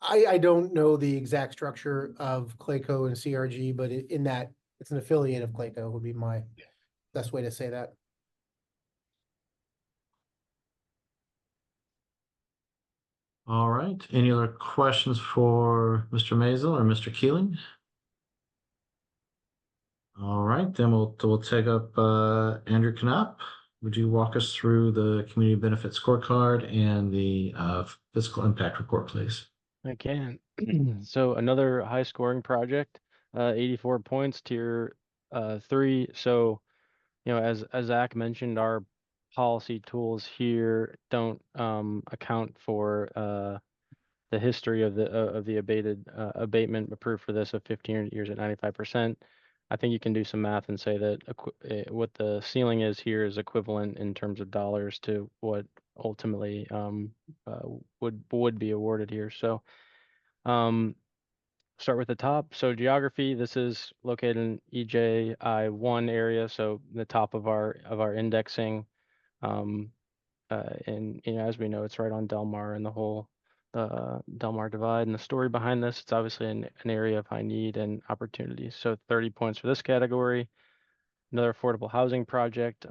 I don't know the exact structure of Clayco and CRG, but in that, it's an affiliate of Clayco would be my best way to say that. All right, any other questions for Mr. Mazel or Mr. Keeling? All right, then we'll take up Andrew Knapp. Would you walk us through the community benefit scorecard and the fiscal impact report, please? I can. So another high scoring project, 84 points, tier 3. So, you know, as Zach mentioned, our policy tools here don't account for the history of the abatement approved for this of 15 years at 95%. I think you can do some math and say that what the ceiling is here is equivalent in terms of dollars to what ultimately would be awarded here. So start with the top. So geography, this is located in EJI1 area, so the top of our indexing. And you know, as we know, it's right on Delmar and the whole Delmar Divide. And the story behind this, it's obviously an area of high need and opportunity. So 30 points for this category. Another affordable housing project.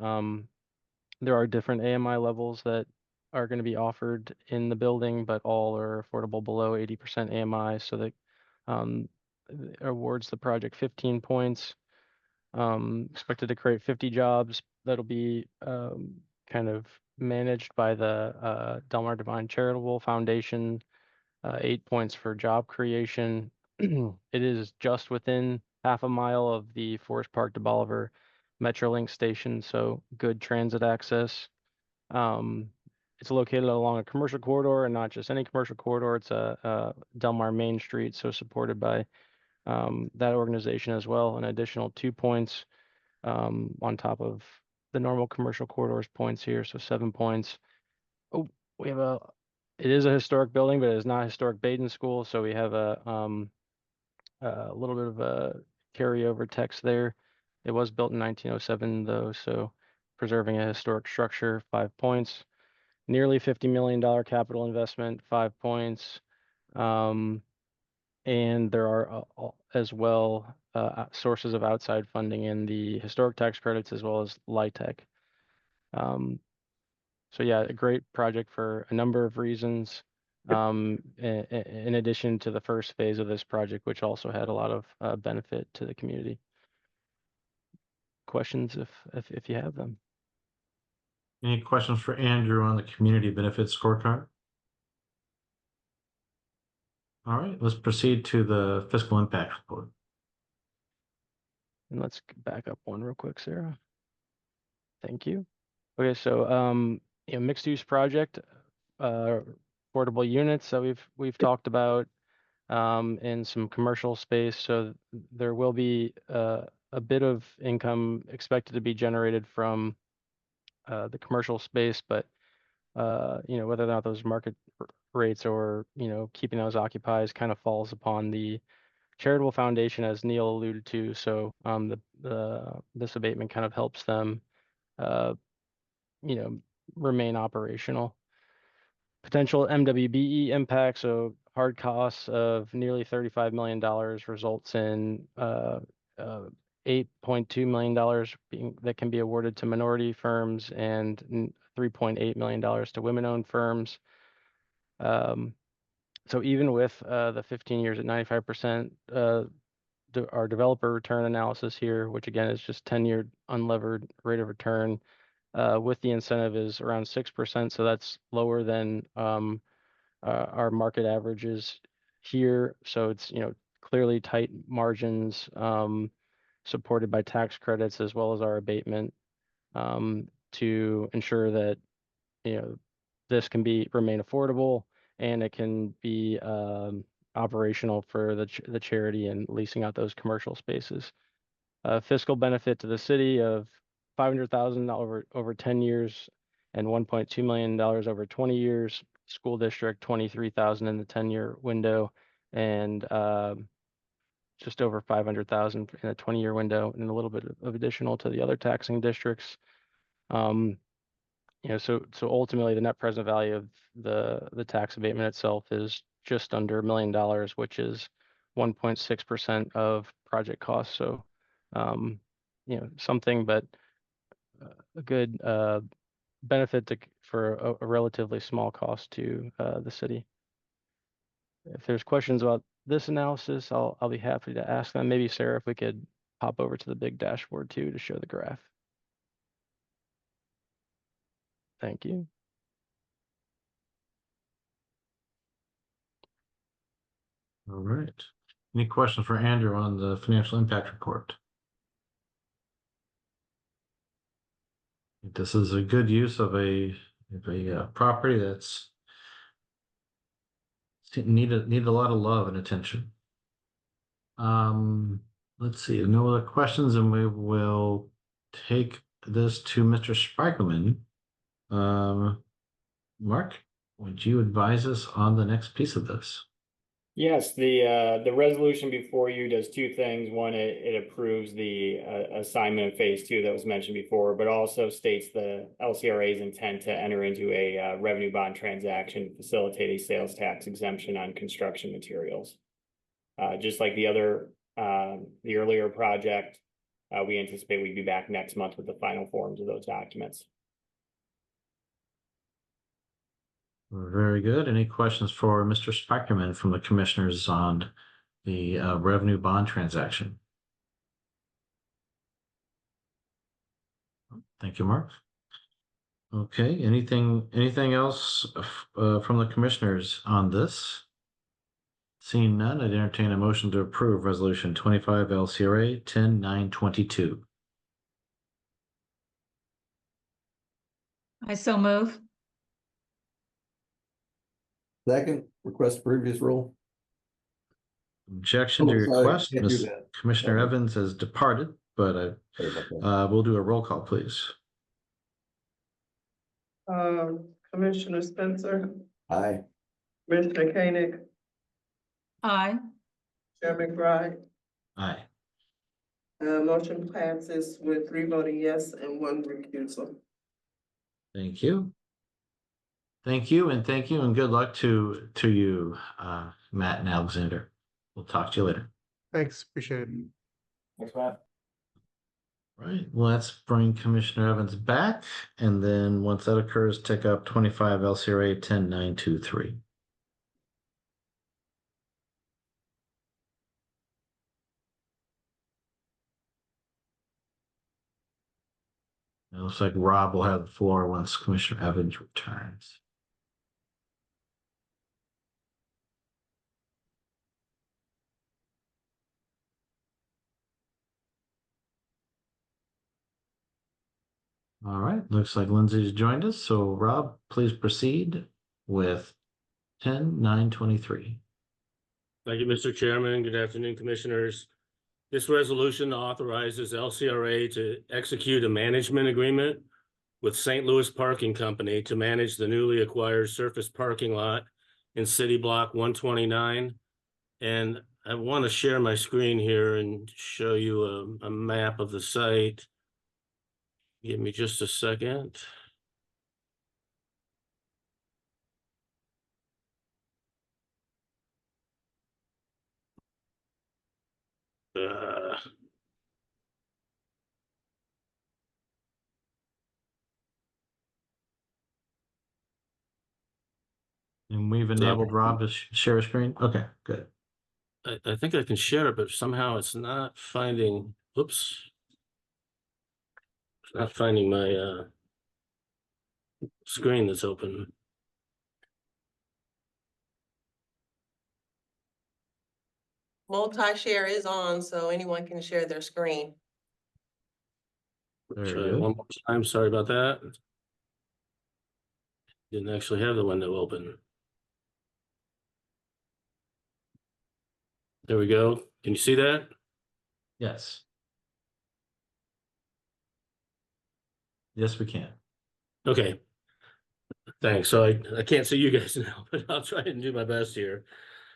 There are different AMI levels that are going to be offered in the building, but all are affordable below 80% AMI. So that awards the project 15 points. Expected to create 50 jobs. That'll be kind of managed by the Delmar Divine Charitable Foundation. 8 points for job creation. It is just within half a mile of the Forest Park to Bolivar Metrolink station, so good transit access. It's located along a commercial corridor, and not just any commercial corridor. It's a Delmar Main Street, so supported by that organization as well. An additional 2 points on top of the normal commercial corridors points here, so 7 points. Oh, we have it is a historic building, but it is not a historic Baden school, so we have a little bit of a carryover text there. It was built in 1907 though, so preserving a historic structure, 5 points. Nearly $50 million capital investment, 5 points. And there are as well sources of outside funding in the historic tax credits as well as LIHTC. So yeah, a great project for a number of reasons. In addition to the first phase of this project, which also had a lot of benefit to the community. Questions if you have them. Any questions for Andrew on the community benefits scorecard? All right, let's proceed to the fiscal impact report. And let's back up one real quick, Sarah. Thank you. Okay, so you know, mixed use project, affordable units that we've talked about, in some commercial space. So there will be a bit of income expected to be generated from the commercial space, but you know, whether or not those market rates or, you know, keeping those occupied kind of falls upon the charitable foundation, as Neil alluded to. So this abatement kind of helps them you know, remain operational. Potential MWBE impact, so hard costs of nearly $35 million results in $8.2 million that can be awarded to minority firms and $3.8 million to women-owned firms. So even with the 15 years at 95%, our developer return analysis here, which again is just 10-year unlevered rate of return, with the incentive is around 6%. So that's lower than our market averages here. So it's, you know, clearly tight margins, supported by tax credits as well as our abatement, to ensure that, you know, this can remain affordable and it can be operational for the charity and leasing out those commercial spaces. Fiscal benefit to the city of $500,000 over 10 years and $1.2 million over 20 years. School district 23,000 in the 10-year window, and just over 500,000 in a 20-year window, and a little bit of additional to the other taxing districts. So ultimately the net present value of the tax abatement itself is just under $1 million, which is 1.6% of project costs. So, something, but a good benefit for a relatively small cost to the city. If there's questions about this analysis, I'll be happy to ask them. Maybe Sarah, if we could hop over to the big dashboard too to show the graph. Thank you. All right. Any questions for Andrew on the financial impact report? This is a good use of a property that's need a lot of love and attention. Let's see, no other questions, and we will take this to Mr. Spiegelman. Mark, would you advise us on the next piece of this? Yes, the resolution before you does two things. One, it approves the assignment of phase 2 that was mentioned before, but also states the LCRA's intent to enter into a revenue bond transaction to facilitate a sales tax exemption on construction materials. Just like the earlier project, we anticipate we'd be back next month with the final forms of those documents. Very good. Any questions for Mr. Speckerman from the commissioners on the revenue bond transaction? Thank you, Mark. Okay, anything else from the commissioners on this? Seeing none, I'd entertain a motion to approve resolution 25 LCRA 10922. I so move. Second, request previous rule. Objection to Oh, sorry, request. can't do that. Commissioner Sorry. Evans has departed, but Sorry about that. we'll do a roll call, please. Commissioner Spencer, Aye. Commissioner Koenig, Aye. Chair McBride. Aye. Motion passes with 3 voting yes and 1 recusal. Thank you. Thank you, and good luck to you, Matt and Alexander. We'll talk to you later. Thanks, appreciate it. Thanks, Matt. Right, let's bring Commissioner Evans back, and then once that occurs, take up 25 LCRA 10923. It looks like Rob will have the floor once Commissioner Evans returns. All right, looks like Lindsay's joined us. So Rob, please proceed with 10923. Thank you, Mr. Chairman. Good afternoon, Commissioners. This resolution authorizes LCRA to execute a management agreement with St. Louis Parking Company to manage the newly acquired surface parking lot in City Block 129. And I want to share my screen here and show you a map of the site. Give me just a second. And we've enabled Rob to share a screen. Okay, good. I think I can share it, but somehow it's not finding, oops. It's not finding my screen that's open. Multi-share is on, so anyone can share their screen. Try one more time. Sorry about that. Didn't actually have the window open. There we go. Can you see that? Yes. Yes, we can. Okay. Thanks. So I can't see you guys now, but I'll try and do my best here.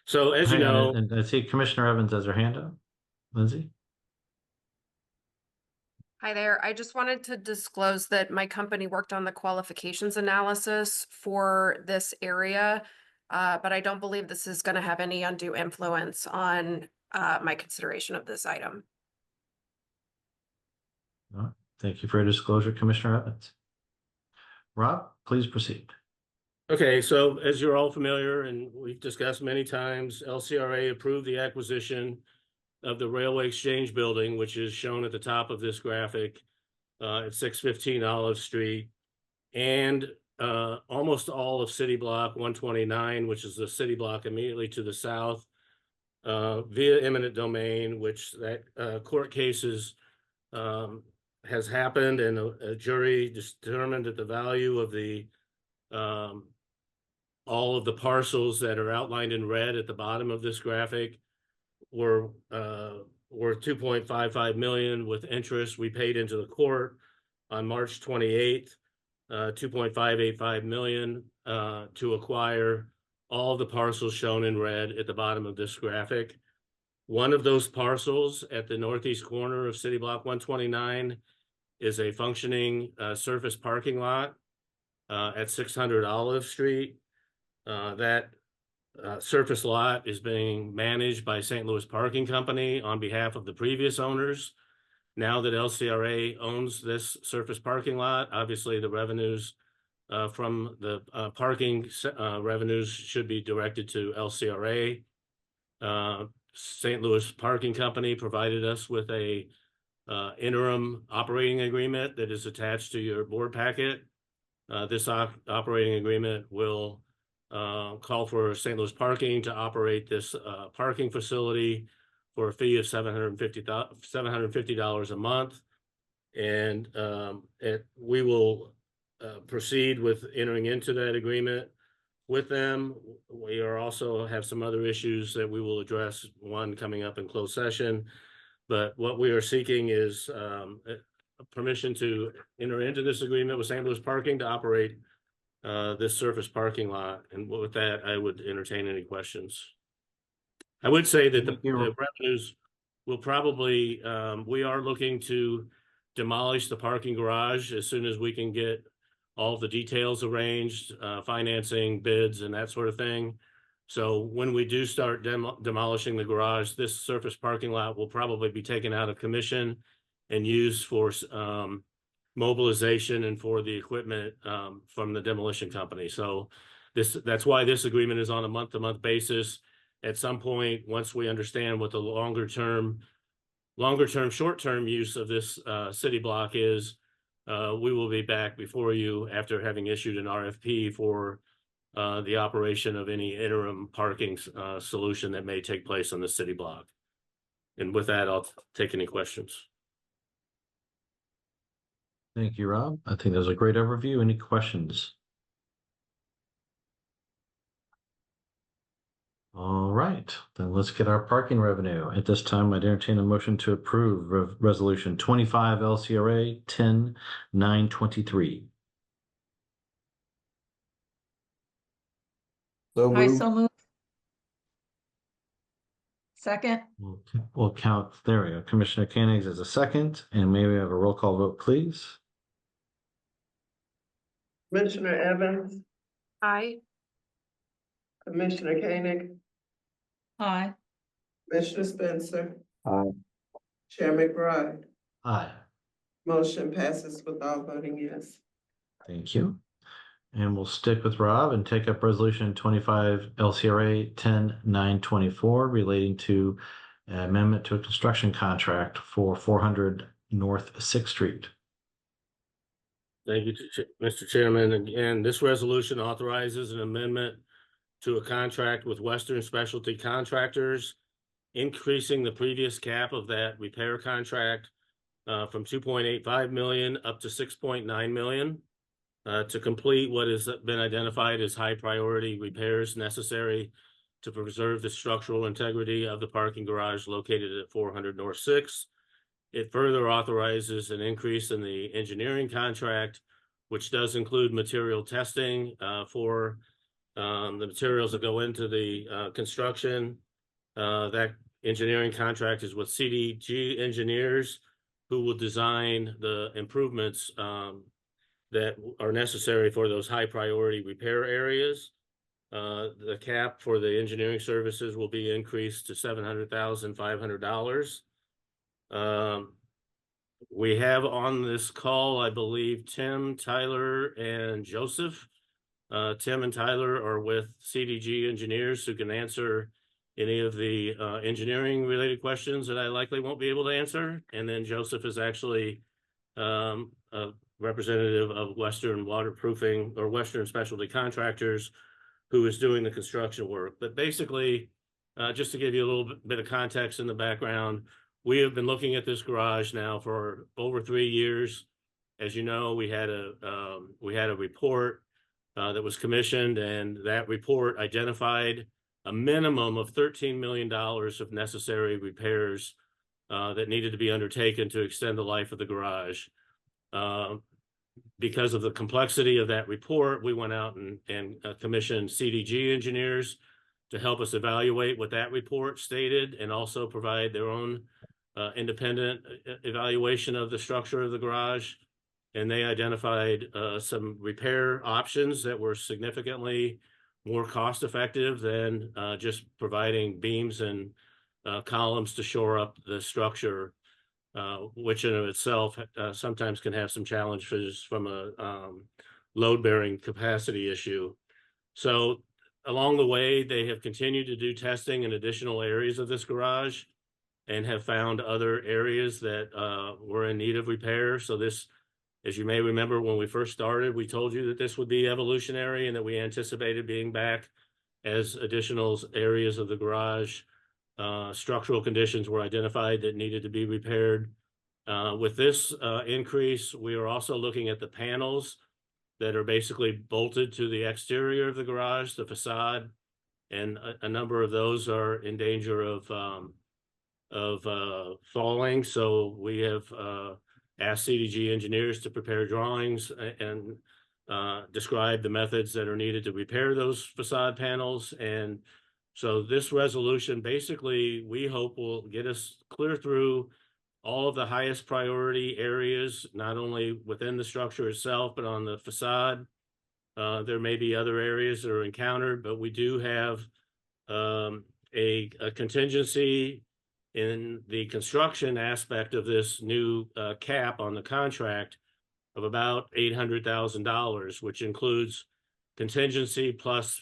So as you know, and I see Commissioner Evans has her hand up. Lindsay? Hi there. I just wanted to disclose that my company worked on the qualifications analysis for this area, but I don't believe this is going to have any undue influence on my consideration of this item. All right. Thank you for your disclosure, Commissioner Evans. Rob, please proceed. Okay, so as you're all familiar and we've discussed many times, LCRA approved the acquisition of the Railway Exchange Building, which is shown at the top of this graphic at 615 Olive Street, and almost all of City Block 129, which is the city block immediately to the south, via eminent domain, which that court cases has happened, and a jury determined that the value of the all of the parcels that are outlined in red at the bottom of this graphic were 2.55 million with interest. We paid into the court on March 28th, 2.585 million to acquire all the parcels shown in red at the bottom of this graphic. One of those parcels at the northeast corner of City Block 129 is a functioning surface parking lot at 600 Olive Street. That surface lot is being managed by St. Louis Parking Company on behalf of the previous owners. Now that LCRA owns this surface parking lot, obviously the revenues from the parking revenues should be directed to LCRA. St. Louis Parking Company provided us with a interim operating agreement that is attached to your board packet. This operating agreement will call for St. Louis Parking to operate this parking facility for a fee of $750 a month. And we will proceed with entering into that agreement with them. We are also have some other issues that we will address, one coming up in closed session. But what we are seeking is permission to enter into this agreement with St. Louis Parking to operate this surface parking lot. And with that, I would entertain any questions. I would say that the revenues will probably, we are looking to demolish the parking garage as soon as we can get all the details arranged, financing, bids, and that sort of thing. So when we do start demolishing the garage, this surface parking lot will probably be taken out of commission and used for mobilization and for the equipment from the demolition company. So that's why this agreement is on a month-to-month basis. At some point, once we understand what the longer-term, short-term use of this city block is, we will be back before you after having issued an RFP for the operation of any interim parking solution that may take place on the city block. And with that, I'll take any questions. Thank you, Rob. I think that was a great overview. Any questions? All right, then let's get our parking revenue. At this time, I'd entertain a motion to approve Resolution 25 LCRA 10-923. So I moved. so move. Second. We'll count, there we go. Commissioner Koenig as a second, and may we have a roll call vote, please? Commissioner Evans, Aye. Commissioner Koenig, Aye. Commissioner Spencer, Aye. Chair McBride. Aye. Motion passes with all voting yes. Thank you. And we'll stick with Rob and take up Resolution 25 LCRA 10-924 relating to amendment to a construction contract for 400 North 6th Street. Thank you, Mr. Chairman. Again, this resolution authorizes an amendment to a contract with Western Specialty Contractors, increasing the previous cap of that repair contract from 2.85 million up to 6.9 million to complete what has been identified as high priority repairs necessary to preserve the structural integrity of the parking garage located at 400 North 6th. It further authorizes an increase in the engineering contract, which does include material testing for the materials that go into the construction. That engineering contract is with CDG engineers, who will design the improvements that are necessary for those high priority repair areas. The cap for the engineering services will be increased to $700,500. We have on this call, I believe, Tim, Tyler, and Joseph. Tim and Tyler are with CDG engineers who can answer any of the engineering related questions that I likely won't be able to answer. And then Joseph is actually a representative of Western Waterproofing or Western Specialty Contractors, who is doing the construction work. But basically, just to give you a little bit of context in the background, we have been looking at this garage now for over 3 years. As you know, we had a report that was commissioned, and that report identified a minimum of $13 million of necessary repairs that needed to be undertaken to extend the life of the garage. Because of the complexity of that report, we went out and commissioned CDG engineers to help us evaluate what that report stated, and also provide their own independent evaluation of the structure of the garage. And they identified some repair options that were significantly more cost effective than just providing beams and columns to shore up the structure, which in of itself sometimes can have some challenges from a load bearing capacity issue. So along the way, they have continued to do testing in additional areas of this garage, and have found other areas that were in need of repair. So this, as you may remember, when we first started, we told you that this would be evolutionary and that we anticipated being back as additional areas of the garage. Structural conditions were identified that needed to be repaired. With this increase, we are also looking at the panels that are basically bolted to the exterior of the garage, the facade, and a number of those are in danger of falling. So we have asked CDG engineers to prepare drawings and describe the methods that are needed to repair those facade panels. And so this resolution, basically, we hope will get us clear through all of the highest priority areas, not only within the structure itself, but on the facade. There may be other areas that are encountered, but we do have a contingency in the construction aspect of this new cap on the contract of about $800,000, which includes contingency plus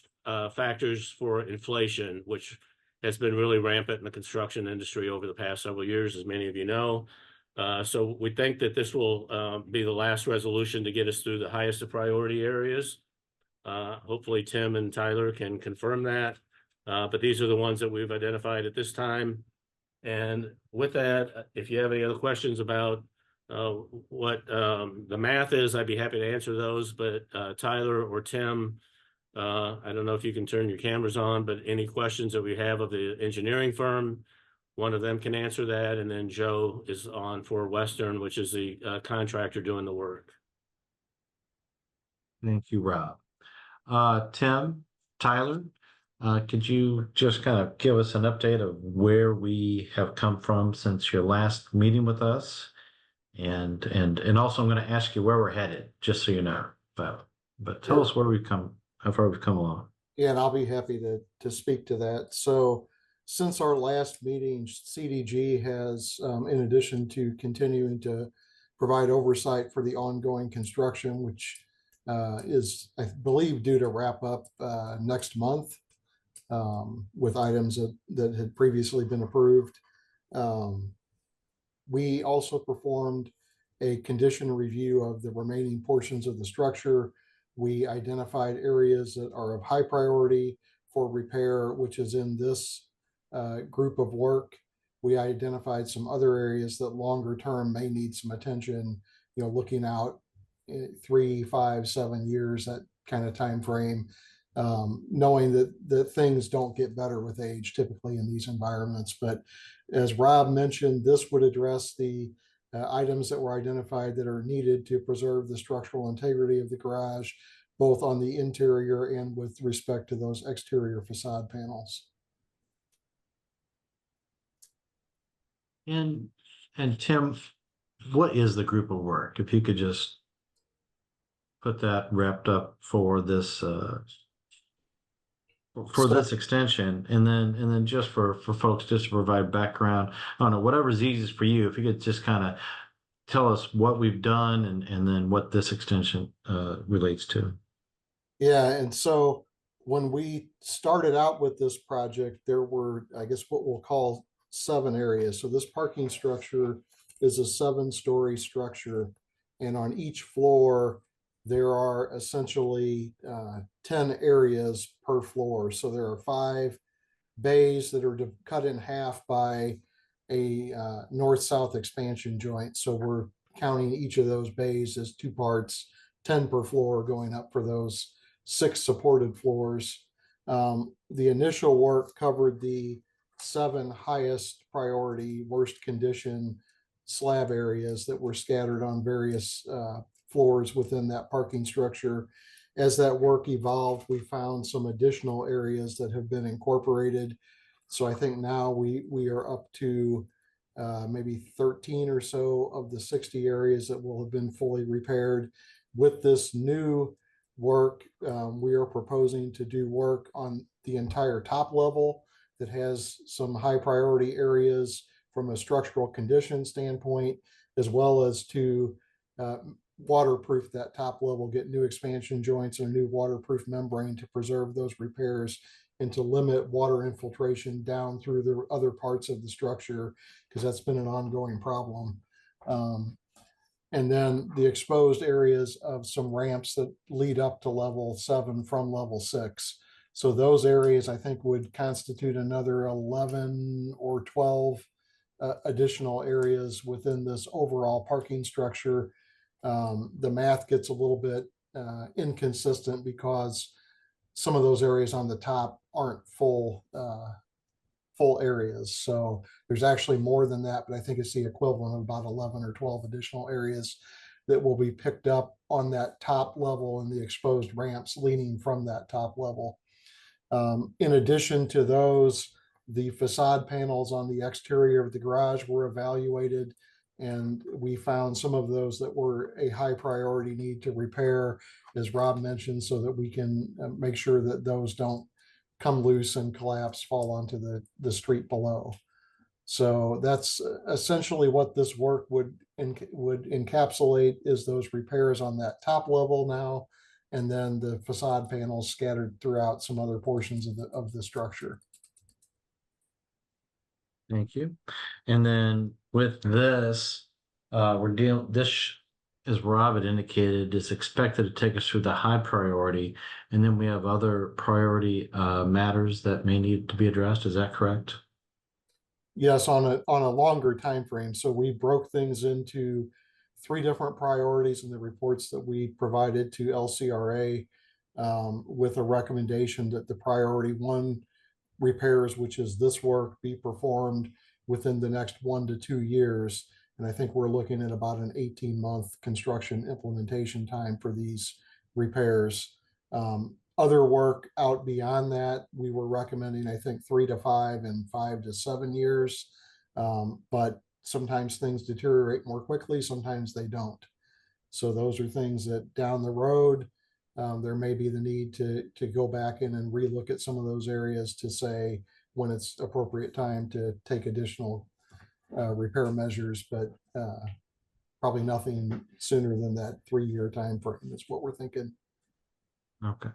factors for inflation, which has been really rampant in the construction industry over the past several years, as many of you know. So we think that this will be the last resolution to get us through the highest of priority areas. Hopefully Tim and Tyler can confirm that, but these are the ones that we've identified at this time. And with that, if you have any other questions about what the math is, I'd be happy to answer those. But Tyler or Tim, I don't know if you can turn your cameras on, but any questions that we have of the engineering firm, one of them can answer that. And then Joe is on for Western, which is the contractor doing the work. Thank you, Rob. Tim, Tyler, could you just kind of give us an update of where we have come from since your last meeting with us? And also I'm going to ask you where we're headed, just so you know. But tell us where we've come, how far we've come along. Yeah, and I'll be happy to speak to that. So since our last meeting, CDG has, in addition to continuing to provide oversight for the ongoing construction, which is, I believe, due to wrap up next month, with items that had previously been approved. We also performed a condition review of the remaining portions of the structure. We identified areas that are of high priority for repair, which is in this group of work. We identified some other areas that longer term may need some attention, looking out 3, 5, 7 years, that kind of time frame. Knowing that things don't get better with age typically in these environments. But as Rob mentioned, this would address the items that were identified that are needed to preserve the structural integrity of the garage, both on the interior and with respect to those exterior facade panels. And Tim, what is the group of work? If you could just put that wrapped up for this extension, and then just for folks, just to provide background, I don't know, whatever's easiest for you, if you could just kind of tell us what we've done and then what this extension relates to. Yeah, and so when we started out with this project, there were, I guess, what we'll call 7 areas. So this parking structure is a 7-story structure, and on each floor, there are essentially 10 areas per floor. So there are 5 bays that are cut in half by a north-south expansion joint. So we're counting each of those bays as 2 parts, 10 per floor going up for those 6 supported floors. The initial work covered the 7 highest priority, worst condition slab areas that were scattered on various floors within that parking structure. As that work evolved, we found some additional areas that have been incorporated. So I think now we are up to maybe 13 or so of the 60 areas that will have been fully repaired. With this new work, we are proposing to do work on the entire top level that has some high priority areas from a structural condition standpoint, as well as to waterproof that top level, get new expansion joints and a new waterproof membrane to preserve those repairs and to limit water infiltration down through the other parts of the structure, because that's been an ongoing problem. And then the exposed areas of some ramps that lead up to level 7 from level 6. So those areas, I think, would constitute another 11 or 12 additional areas within this overall parking structure. The math gets a little bit inconsistent because some of those areas on the top aren't full areas. So there's actually more than that, but I think it's the equivalent of about 11 or 12 additional areas that will be picked up on that top level and the exposed ramps leaning from that top level. In addition to those, the facade panels on the exterior of the garage were evaluated, and we found some of those that were a high priority need to repair, as Rob mentioned, so that we can make sure that those don't come loose and collapse, fall onto the street below. So that's essentially what this work would encapsulate, is those repairs on that top level now, and then the facade panels scattered throughout some other portions of the structure. Thank you. And then with this, this, as Rob had indicated, is expected to take us through the high priority, and then we have other priority matters that may need to be addressed. Is that correct? Yes, on a longer time frame. So we broke things into 3 different priorities in the reports that we provided to LCRA, with a recommendation that the priority 1 repairs, which is this work, be performed within the next 1 to 2 years. And I think we're looking at about an 18-month construction implementation time for these repairs. Other work out beyond that, we were recommending, I think, 3 to 5 and 5 to 7 years. But sometimes things deteriorate more quickly, sometimes they don't. So those are things that down the road, there may be the need to go back in and relook at some of those areas to say when it's appropriate time to take additional repair measures, but probably nothing sooner than that 3-year time frame is what we're thinking. Okay.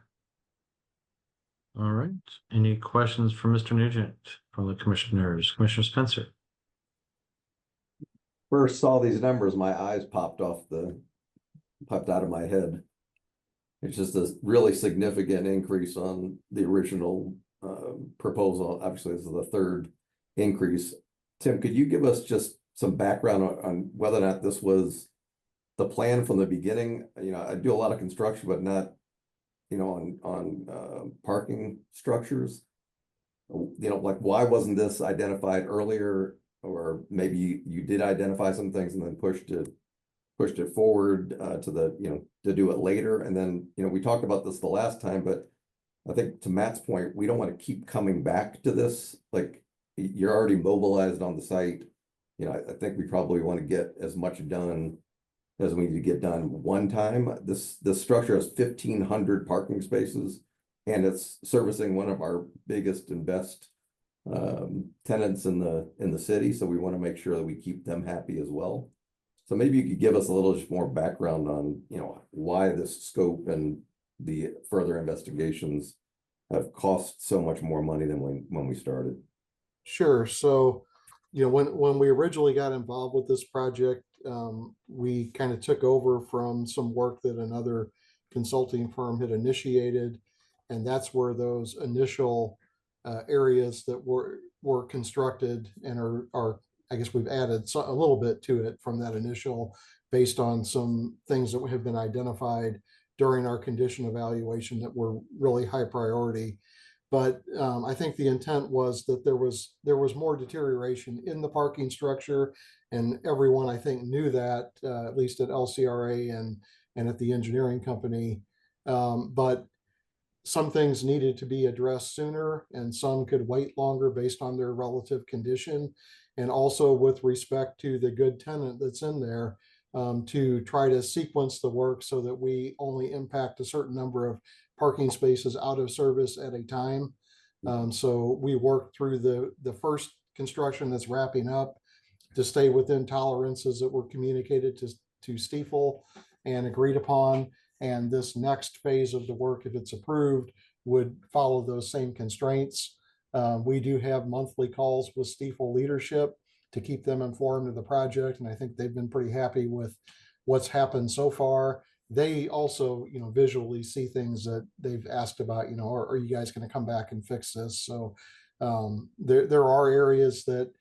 All right. Any questions for Mr. Nugent from the commissioners? Commissioner Spencer? First saw these numbers, my eyes popped out of my head. It's just a really significant increase on the original proposal. Obviously, this is the 3rd increase. Tim, could you give us just some background on whether or not this was the plan from the beginning? You know, I do a lot of construction, but not, you know, on parking structures. You know, like, why wasn't this identified earlier? Or maybe you did identify some things and then pushed it forward to the, you know, to do it later. And then, you know, we talked about this the last time, but I think to Matt's point, we don't want to keep coming back to this. Like, you're already mobilized on the site. I think we probably want to get as much done as we need to get done one time. This structure has 1,500 parking spaces, and it's servicing one of our biggest and best tenants in the city. So we want to make sure that we keep them happy as well. So maybe you could give us a little just more background on, why this scope and the further investigations have cost so much more money than when we started. Sure. So, when we originally got involved with this project, we kind of took over from some work that another consulting firm had initiated. And that's where those initial areas that were constructed and are I guess we've added a little bit to it from that initial, based on some things that have been identified during our condition evaluation that were really high priority. But I think the intent was that there was more deterioration in the parking structure, and everyone, I think, knew that, at least at LCRA and at the engineering company. But some things needed to be addressed sooner, and some could wait longer based on their relative condition. And also with respect to the good tenant that's in there, to try to sequence the work so that we only impact a certain number of parking spaces out of service at a time. So we worked through the first construction that's wrapping up to stay within tolerances that were communicated to Stiefel and agreed upon. And this next phase of the work, if it's approved, would follow those same constraints. We do have monthly calls with Stiefel leadership to keep them informed of the project, and I think they've been pretty happy with what's happened so far. They also, visually see things that they've asked about, are you guys going to come back and fix this? So there are areas that,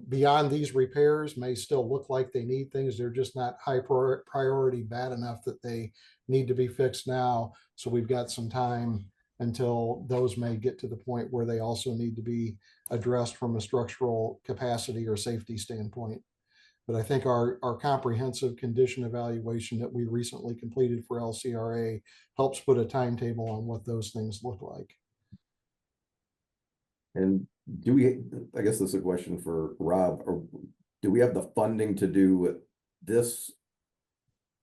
beyond these repairs may still look like they need things. They're just not high priority bad enough that they need to be fixed now. So we've got some time until those may get to the point where they also need to be addressed from a structural capacity or safety standpoint. But I think our comprehensive condition evaluation that we recently completed for LCRA helps put a timetable on what those things look like. And I guess this is a question for Rob, or do we have the funding to do this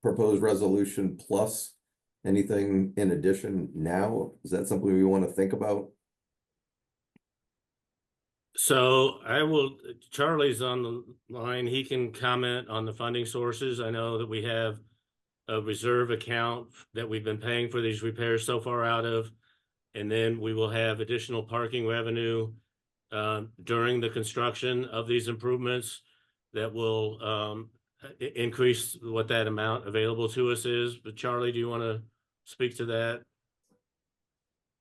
proposed resolution plus anything in addition now? Is that something we want to think about? So Charlie's on the line. He can comment on the funding sources. I know that we have a reserve account that we've been paying for these repairs so far out of, and then we will have additional parking revenue during the construction of these improvements that will increase what that amount available to us is. But Charlie, do you want to speak to that?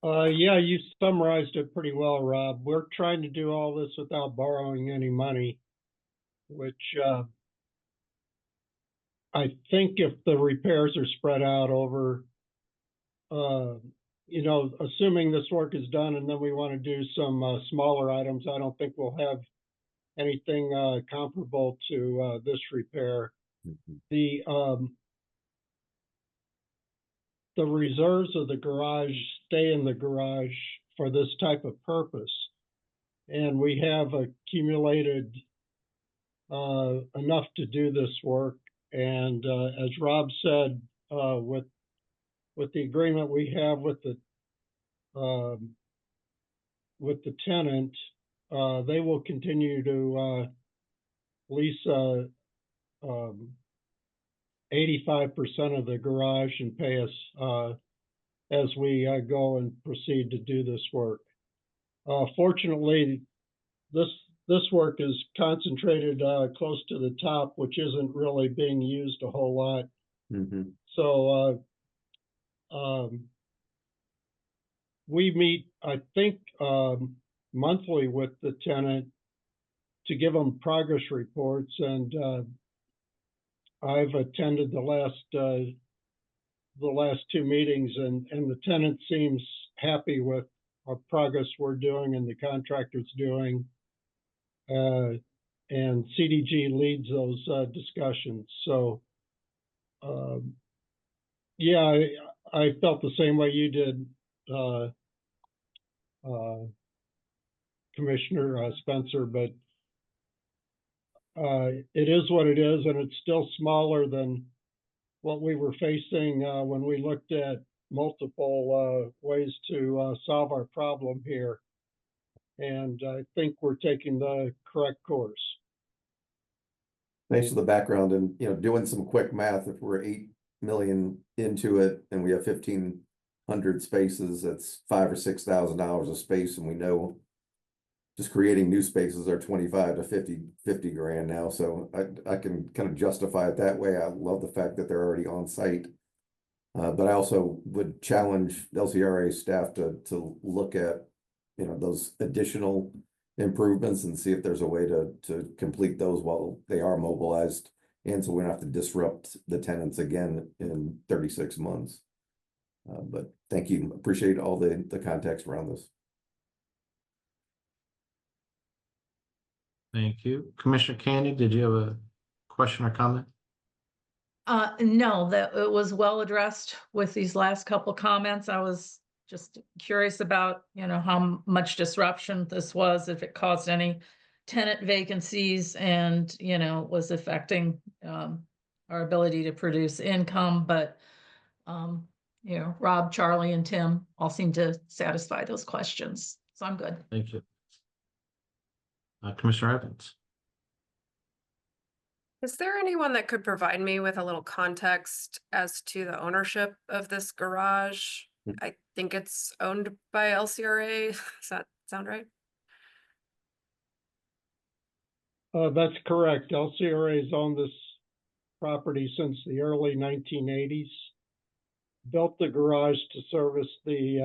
Yeah, you summarized it pretty well, Rob. We're trying to do all this without borrowing any money, which I think if the repairs are spread out over, assuming this work is done and then we want to do some smaller items, I don't think we'll have anything comparable to this repair. The reserves of the garage stay in the garage for this type of purpose. And we have accumulated enough to do this work. And as Rob said, with the agreement we have with the tenant, they will continue to lease 85% of the garage and pay us as we go and proceed to do this work. Fortunately, this work is concentrated close to the top, which isn't really being used a whole lot. Mm-hmm. So we meet, I think, monthly with the tenant to give them progress reports, and I've attended the last 2 meetings, and the tenant seems happy with our progress we're doing and the contractor's doing. And CDG leads those discussions. So, yeah, I felt the same way you did, Commissioner Spencer, but it is what it is, and it's still smaller than what we were facing when we looked at multiple ways to solve our problem here. And I think we're taking the correct course. Thanks for the background and, doing some quick math, if we're 8 million into it and we have 1,500 spaces, that's $5,000 or $6,000 a space. And we know just creating new spaces are 25 to 50 grand now. So I can kind of justify it that way. I love the fact that they're already on site. But I also would challenge LCRA staff to look at, those additional improvements and see if there's a way to complete those while they are mobilized. And so we don't have to disrupt the tenants again in 36 months. But thank you. Appreciate all the context around this. Thank you. Commissioner Candy, did you have a question or comment? No, that it was well addressed with these last couple comments. I was just curious about, how much disruption this was, if it caused any tenant vacancies and, was affecting our ability to produce income. But, Rob, Charlie, and Tim all seem to satisfy those questions. So I'm good. Thank you. Commissioner Evans. Is there anyone that could provide me with a little context as to the ownership of this garage? I think it's owned by LCRA. Does that sound right? That's correct. LCRA has owned this property since the early 1980s. Built the garage to service the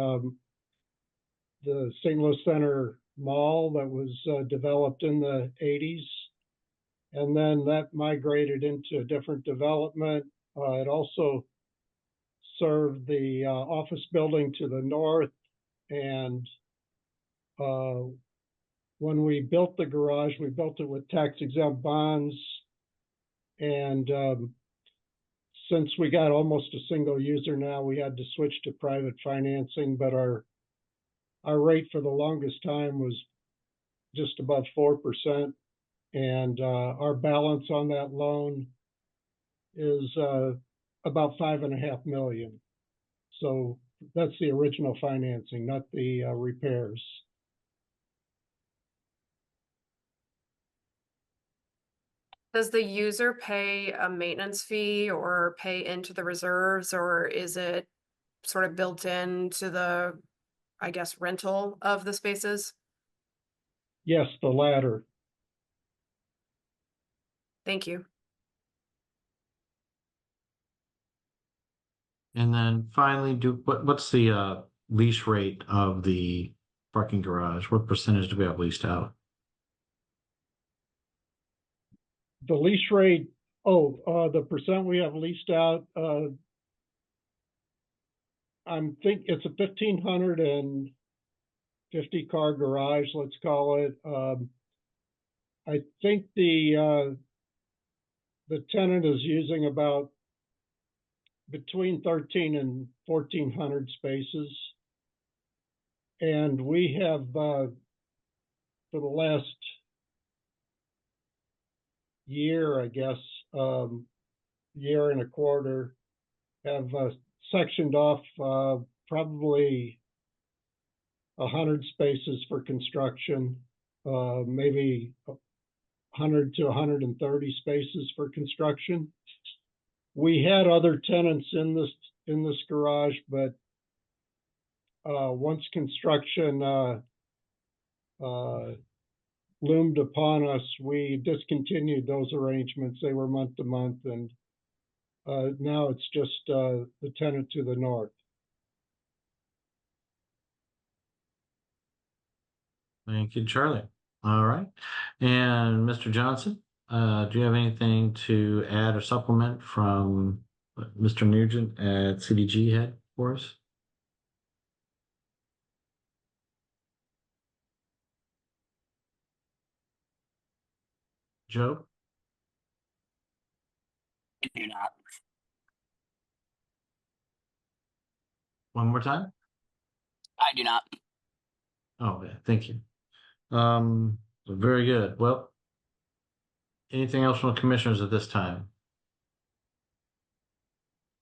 St. Louis Center Mall that was developed in the 80s. And then that migrated into a different development. It also served the office building to the north. And when we built the garage, we built it with tax-exempt bonds. And since we got almost a single user now, we had to switch to private financing. But our rate for the longest time was just above 4%. And our balance on that loan is about $5.5 million. So that's the original financing, not the repairs. Does the user pay a maintenance fee or pay into the reserves, or is it sort of built into the, I guess, rental of the spaces? Yes, the latter. Thank you. And then finally, what's the lease rate of the parking garage? What percentage do we have leased out? The lease rate, the percent we have leased out, I think it's a 1,550 car garage, let's call it. I think the tenant is using about between 1,300 and 1,400 spaces. And we have, for the last year, I guess, year and a quarter, have sectioned off probably 100 spaces for construction, maybe 100 to 130 spaces for construction. We had other tenants in this garage, but once construction loomed upon us, we discontinued those arrangements. They were month to month, and now it's just the tenant to the north. Thank you, Charlie. All right. And Mr. Johnson, do you have anything to add or supplement from Mr. Nugent at CDG had for us? Joe? I do not. One more time? I do not. Oh, yeah, thank you. Very good. Well, Anything else from the commissioners at this time?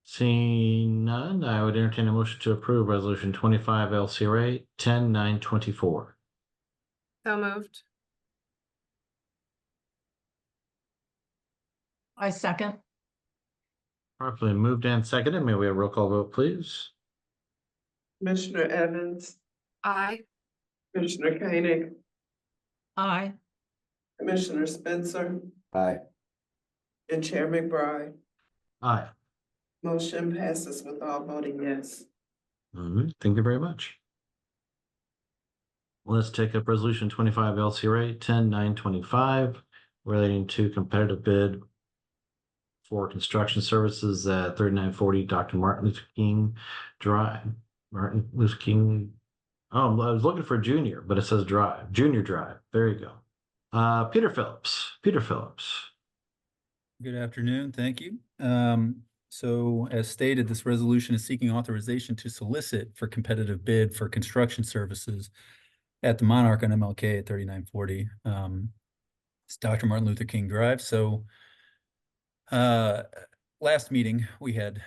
Seeing none, I would entertain a motion to approve resolution 25 LCRA 10-924. So moved. I second. Properly moved and seconded. May we have a roll call vote, please? Commissioner Evans, Aye. Commissioner Koenig, Aye. Commissioner Spencer, Aye. and Chair McBride. Aye. Motion passes with all voting yes. Thank you very much. Let's take up resolution 25 LCRA 10-925 relating to competitive bid for construction services at 3940 Dr. Martin Luther King Drive. Martin Luther King. Oh, I was looking for Junior, but it says Drive. Junior Drive. There you go. Peter Phillips. Peter Phillips. Good afternoon. Thank you. So as stated, this resolution is seeking authorization to solicit for competitive bid for construction services at the Monarch on MLK at 3940. It's Dr. Martin Luther King Drive. So last meeting we had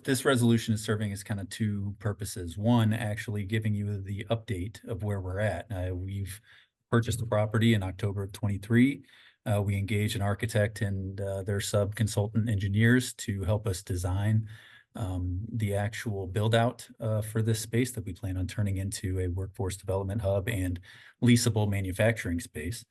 this resolution is serving as kind of two purposes. One, actually giving you the update of where we're at. We've purchased the property in October of 23. We engaged an architect and their sub-consultant engineers to help us design the actual build out for this space that we plan on turning into a workforce development hub and leasable manufacturing space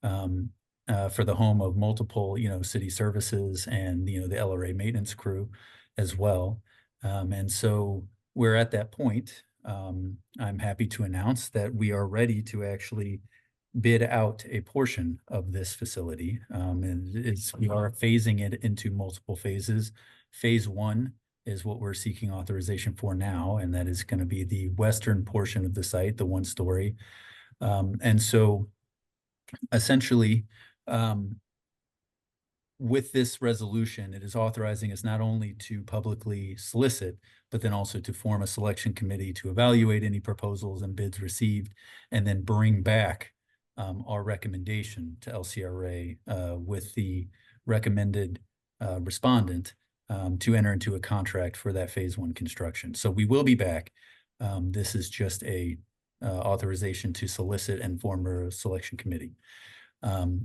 for the home of multiple, city services and, the LRA maintenance crew as well. And so we're at that point. I'm happy to announce that we are ready to actually bid out a portion of this facility. And we are phasing it into multiple phases. Phase 1 is what we're seeking authorization for now, and that is going to be the western portion of the site, the 1-story. And so essentially, with this resolution, it is authorizing us not only to publicly solicit, but then also to form a selection committee to evaluate any proposals and bids received, and then bring back our recommendation to LCRA with the recommended respondent to enter into a contract for that phase 1 construction. So we will be back. This is just a authorization to solicit and form a selection committee.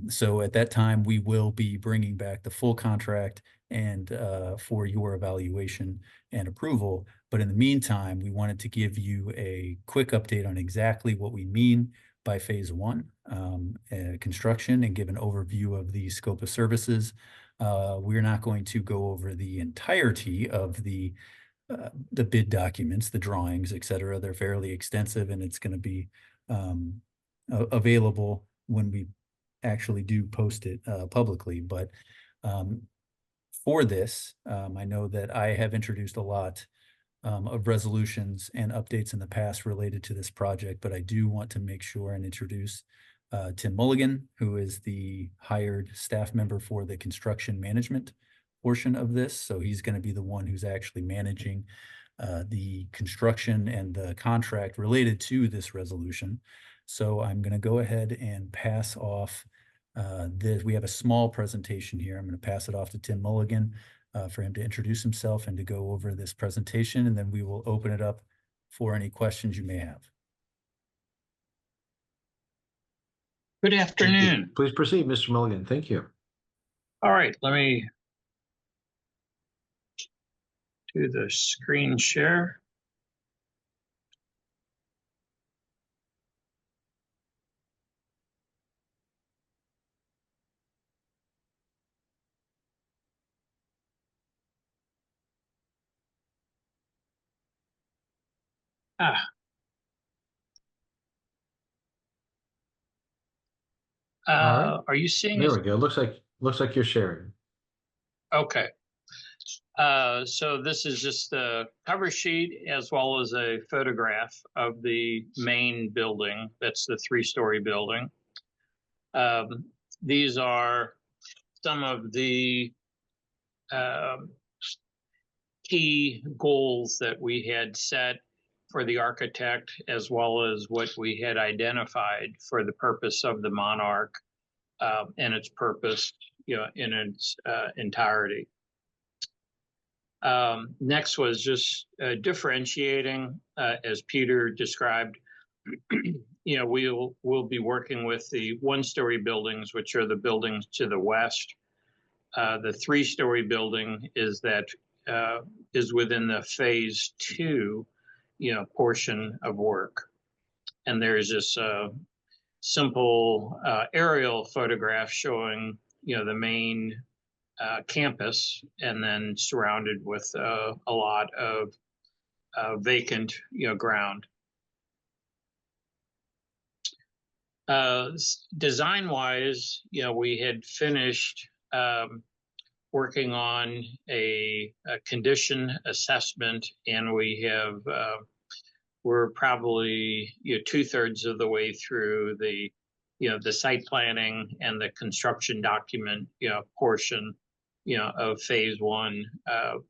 So at that time, we will be bringing back the full contract and for your evaluation and approval. But in the meantime, we wanted to give you a quick update on exactly what we mean by phase 1 construction and give an overview of the scope of services. We're not going to go over the entirety of the bid documents, the drawings, et cetera. They're fairly extensive, and it's going to be available when we actually do post it publicly. But for this, I know that I have introduced a lot of resolutions and updates in the past related to this project, but I do want to make sure and introduce Tim Mulligan, who is the hired staff member for the construction management portion of this. So he's going to be the one who's actually managing the construction and the contract related to this resolution. So I'm going to go ahead and pass off this. We have a small presentation here. I'm going to pass it off to Tim Mulligan for him to introduce himself and to go over this presentation, and then we will open it up for any questions you may have. Good afternoon. Please proceed, Mr. Mulligan. Thank you. All right, let me do the screen share. All right. Are you seeing? There we go. Looks like you're sharing. Okay. So this is just a cover sheet as well as a photograph of the main building. That's the 3-story building. These are some of the key goals that we had set for the architect, as well as what we had identified for the purpose of the Monarch and its purpose, in its entirety. Next was just differentiating, as Peter described. We'll be working with the one-story buildings, which are the buildings to the west. The three-story building is within the phase 2, portion of work. And there's this simple aerial photograph showing, the main campus, and then surrounded with a lot of vacant, ground. Design-wise, we had finished working on a condition assessment, and we're probably 2/3 of the way through the site planning and the construction document portion of phase 1.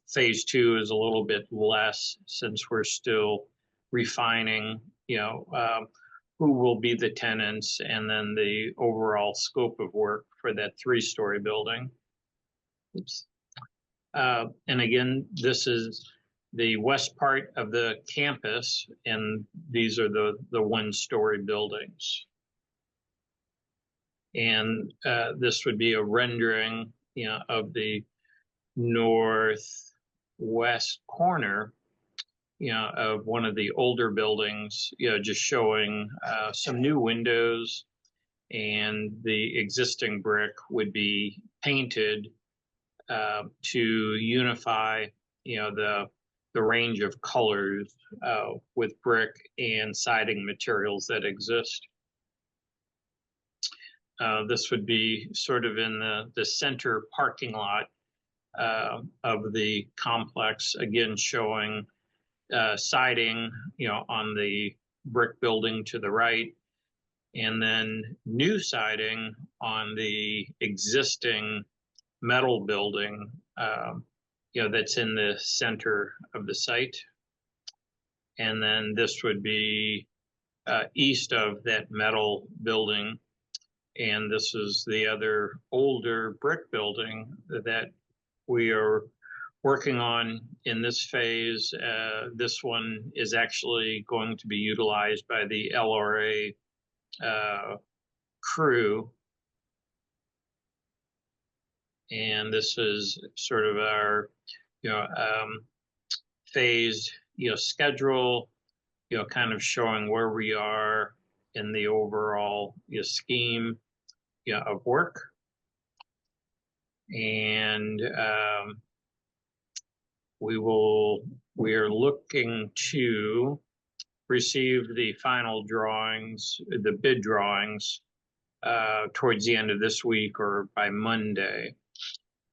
Phase 2 is a little bit less, since we're still refining who will be the tenants, and then the overall scope of work for that 3-story building. Oops. And again, this is the west part of the campus, and these are the 1-story buildings. And this would be a rendering, of the northwest corner, of one of the older buildings, just showing some new windows, and the existing brick would be painted to unify, the range of colors with brick and siding materials that exist. This would be sort of in the center parking lot of the complex, again showing siding, on the brick building to the right, and then new siding on the existing metal building, that's in the center of the site. And then this would be east of that metal building. And this is the other older brick building that we are working on in this phase. This one is actually going to be utilized by the LRA crew. And this is sort of our, phased, schedule, kind of showing where we are in the overall scheme, of work. And we are looking to receive the final drawings, the bid drawings, towards the end of this week or by Monday.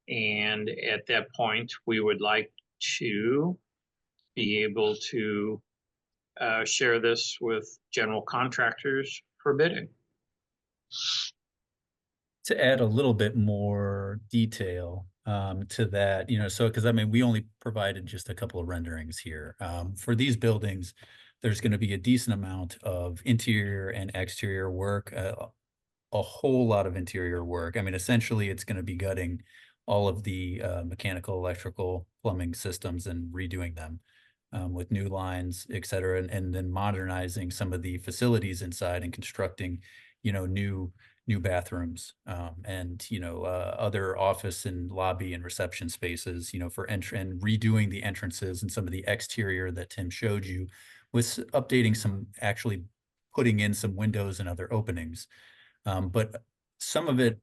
And at that point, we would like to be able to share this with general contractors for bidding. To add a little bit more detail to that, so because we only provided just a couple of renderings here. For these buildings, there's going to be a decent amount of interior and exterior work, a whole lot of interior work. Essentially, it's going to be gutting all of the mechanical, electrical, plumbing systems and redoing them with new lines, et cetera, and then modernizing some of the facilities inside and constructing, new bathrooms and other office and lobby and reception spaces, for and redoing the entrances and some of the exterior that Tim showed you, with updating some, actually putting in some windows and other openings. But some of it,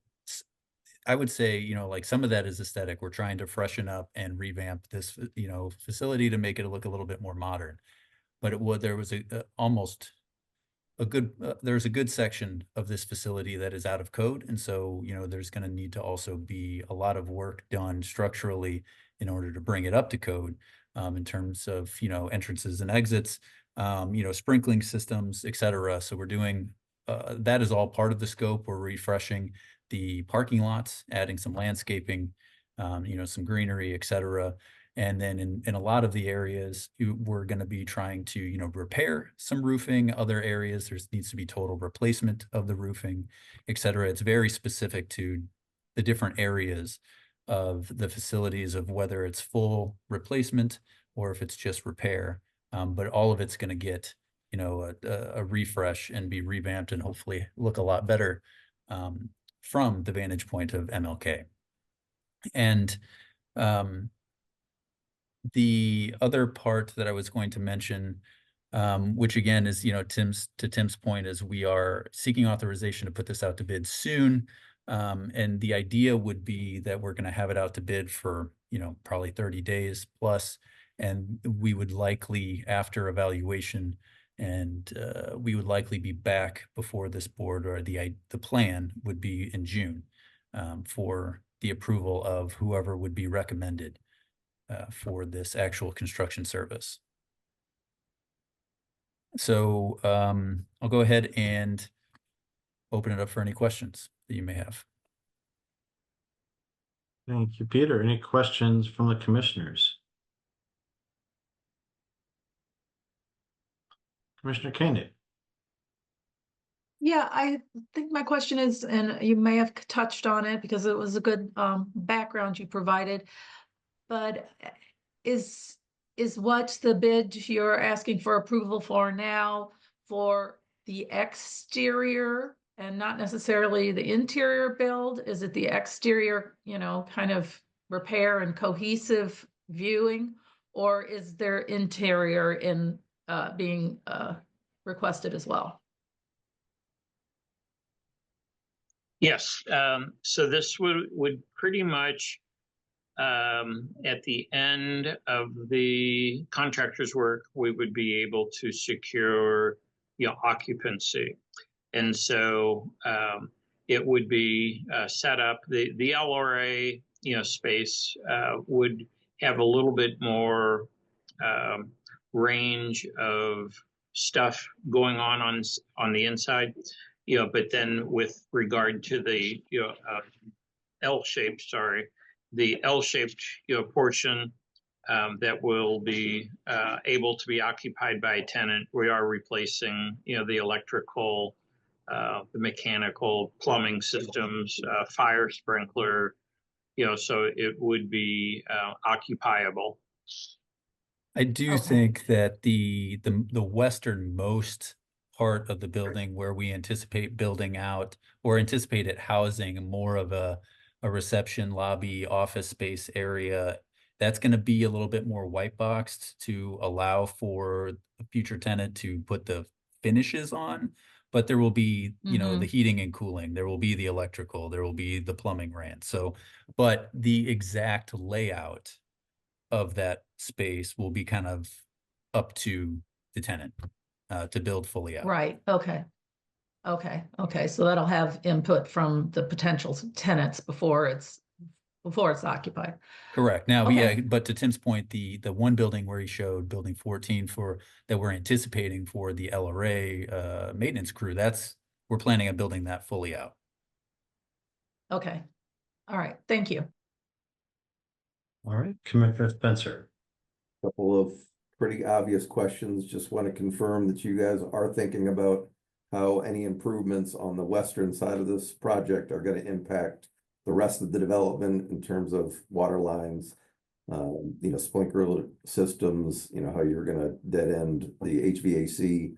I would say, like some of that is aesthetic. We're trying to freshen up and revamp this, facility to make it look a little bit more modern. But there was there's a good section of this facility that is out of code. And so, there's going to need to also be a lot of work done structurally in order to bring it up to code, in terms of, entrances and exits, sprinkling systems, et cetera. So we're doing, that is all part of the scope. We're refreshing the parking lots, adding some landscaping, some greenery, et cetera. And then in a lot of the areas, we're going to be trying to, you know, repair some roofing. Other areas, there needs to be total replacement of the roofing, et cetera. It's very specific to the different areas of the facilities of whether it's full replacement or if it's just repair. But all of it's going to get, you know, a refresh and be revamped and hopefully look a lot better from the vantage point of MLK. And the other part that I was going to mention, which again is, you know, Tim's point, is we are seeking authorization to put this out to bid soon. And the idea would be that we're going to have it out to bid for, you know, probably 30 days plus, and we would likely, after evaluation, and we would likely be back before this board, or the plan would be in June for the approval of whoever would be recommended for this actual construction service. So I'll go ahead and open it up for any questions that you may have. Thank you, Peter. Any questions from the commissioners? Commissioner Koenig. Yeah, I think my question is, and you may have touched on it because it was a good background you provided, but is what the bid you're asking for approval for now for the exterior and not necessarily the interior build? Is it the exterior, you know, kind of repair and cohesive viewing, or is there interior in being requested as well? Yes, so this would pretty much, at the end of the contractor's work, we would be able to secure, you know, occupancy. And so it would be set up, the LRA, you know, space would have a little bit more range of stuff going on the inside, you know, but then with regard to the, you know, the L-shaped, you know, portion that will be able to be occupied by a tenant, we are replacing, you know, the electrical, the mechanical, plumbing systems, fire sprinkler, you know, so it would be occupiable. I do think that the westernmost part of the building where we anticipate building out, or anticipate it housing more of a reception lobby office space area, that's going to be a little bit more white boxed to allow for the future tenant to put the finishes on. But there will be, you know, the heating and cooling, there will be the electrical, there will be the plumbing rant. So, but the exact layout of that space will be kind of up to the tenant to build fully out. Right, okay. Okay, so that'll have input from the potential tenants before it's occupied. Correct. Now, Okay. yeah, but to Tim's point, the one building where he showed building 14 that we're anticipating for the LRA maintenance crew, we're planning on building that fully out. Okay, all right, thank you. All right, Commissioner Spencer. Couple of pretty obvious questions. Just want to confirm that you guys are thinking about how any improvements on the western side of this project are going to impact the rest of the development in terms of water lines, you know, sprinkler systems, you know, how you're going to dead end the HVAC,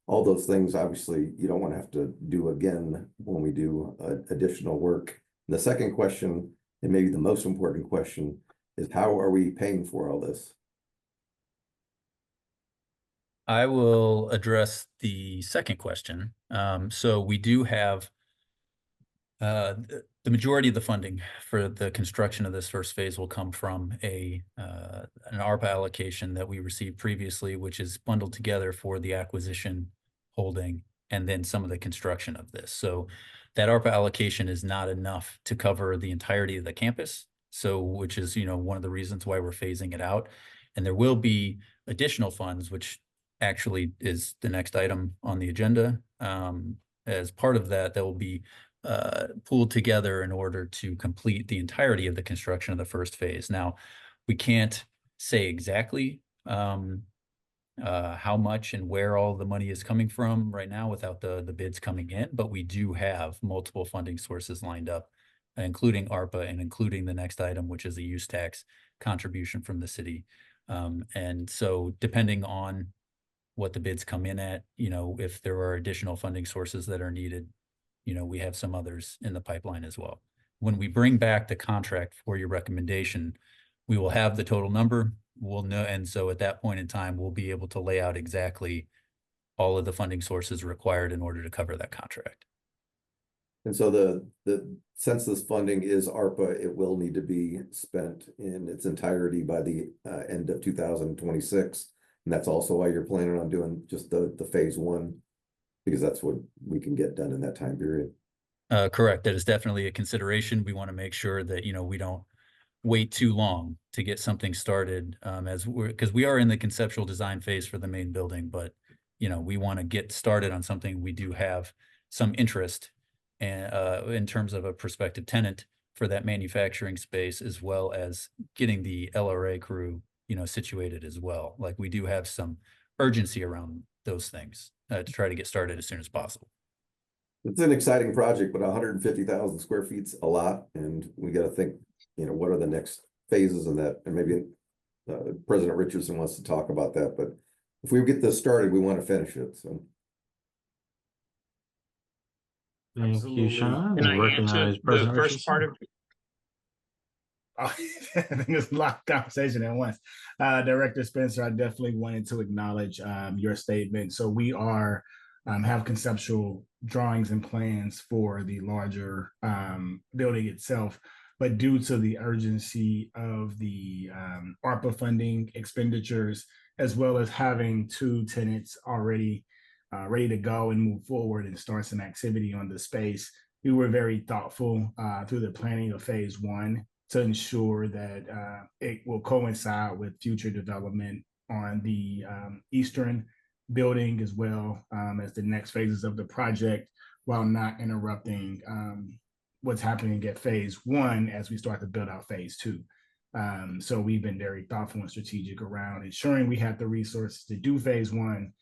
all those things. Obviously, you don't want to have to do again when we do additional work. The second question, and maybe the most important question, is how are we paying for all this? I will address the second question. So we do have the majority of the funding for the construction of this first phase will come from an ARPA allocation that we received previously, which is bundled together for the acquisition, holding, and then some of the construction of this. So that ARPA allocation is not enough to cover the entirety of the campus. So, which is, you know, one of the reasons why we're phasing it out. And there will be additional funds, which actually is the next item on the agenda. As part of that, will be pooled together in order to complete the entirety of the construction of the first phase. Now, we can't say exactly how much and where all the money is coming from right now without the bids coming in, but we do have multiple funding sources lined up, including ARPA and including the next item, which is a use tax contribution from the city. And so depending on what the bids come in at, if there are additional funding sources that are needed, we have some others in the pipeline as well. When we bring back the contract for your recommendation, we will have the total number. We'll know, and so at that point in time, we'll be able to lay out exactly all of the funding sources required in order to cover that contract. And so the since this funding is ARPA, it will need to be spent in its entirety by the end of 2026. And that's also why you're planning on doing just the phase one, because that's what we can get done in that time period. Correct. That is definitely a consideration. We want to make sure that, we don't wait too long to get something started, because we are in the conceptual design phase for the main building, but we want to get started on something. We do have some interest in terms of a prospective tenant for that manufacturing space, as well as getting the LRA crew situated as well. Like, we do have some urgency around those things to try to get started as soon as possible. It's an exciting project, but 150,000 square feet's a lot, and we got to think, what are the next phases in that? And maybe President Richardson wants to talk about that, but if we get this started, we want to finish it. So, thank you, Sean. Can I We answer recognize the President first part Richardson. of? I think there's a lot of conversation at once. Director Spencer, I definitely wanted to acknowledge your statement. So we are have conceptual drawings and plans for the larger building itself, but due to the urgency of the ARPA funding expenditures, as well as having 2 tenants already ready to go and move forward and start some activity on the space, we were very thoughtful through the planning of phase one to ensure that it will coincide with future development on the eastern building, as well as the next phases of the project, while not interrupting what's happening at phase one as we start to build out phase two. So we've been very thoughtful and strategic around ensuring we have the resources to do phase one,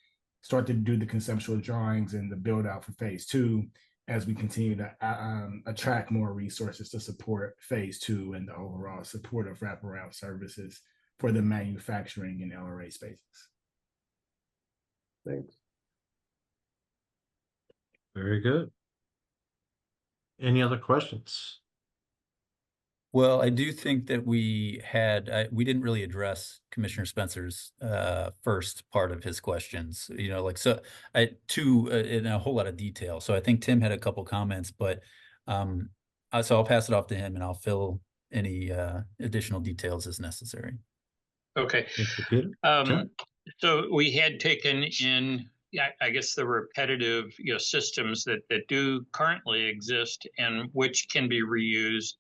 start to do the conceptual drawings and the build out for phase two, as we continue to attract more resources to support phase two and the overall support of wraparound services for the manufacturing and LRA spaces. Thanks. Very good. Any other questions? Well, I do think that we didn't really address Commissioner Spencer's first part of his questions, in a whole lot of detail. So I think Tim had a couple comments, but so I'll pass it off to him and I'll fill any additional details as necessary. Okay. Thank you, Peter. So we had taken in, I guess, the repetitive, systems that do currently exist and which can be reused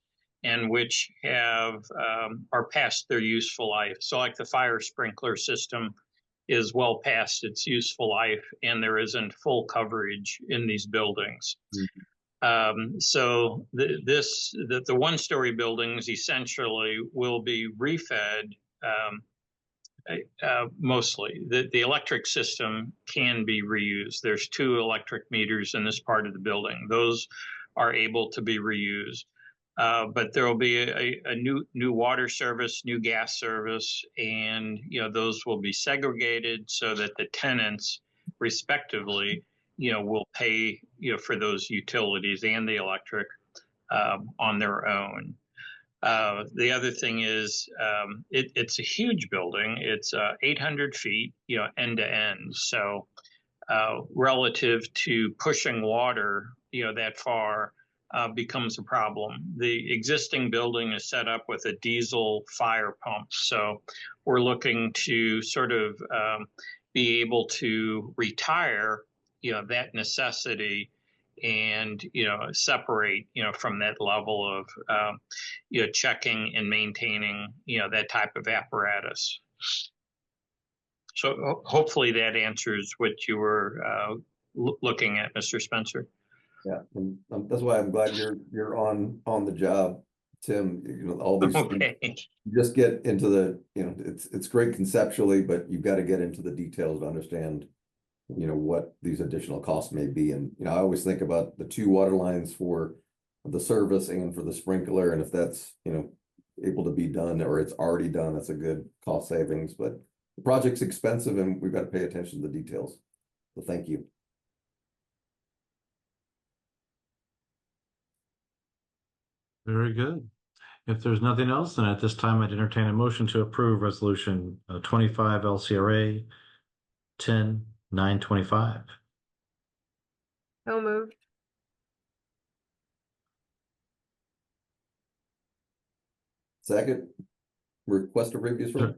and which are past their useful life. So like the fire sprinkler system is well past its useful life, and there isn't full coverage in these buildings. Mm-hmm. So the one-story buildings essentially will be refed mostly. The electric system can be reused. There's 2 electric meters in this part of the building. Those are able to be reused. But there will be a new water service, new gas service, and those will be segregated so that the tenants, respectively, will pay for those utilities and the electric on their own. The other thing is it's a huge building. It's 800 feet, end to end. So relative to pushing water, that far becomes a problem. The existing building is set up with a diesel fire pump. So we're looking to sort of be able to retire, that necessity and, separate, from that level of, checking and maintaining, that type of apparatus. So hopefully that answers what you were looking at, Mr. Spencer. Yeah, and that's why I'm glad you're on the job, Tim, you know, all these things, Okay. you just get into the, you know, it's great conceptually, but you've got to get into the details to understand, you know, what these additional costs may be. And, you know, I always think about the 2 water lines for the service and for the sprinkler. And if that's, you know, able to be done or it's already done, that's a good cost savings. But the project's expensive and we've got to pay attention to the details. So thank you. Very good. If there's nothing else, then at this time I'd entertain a motion to approve resolution 25 LCRA 10-925. So moved. Second, request a previous roll.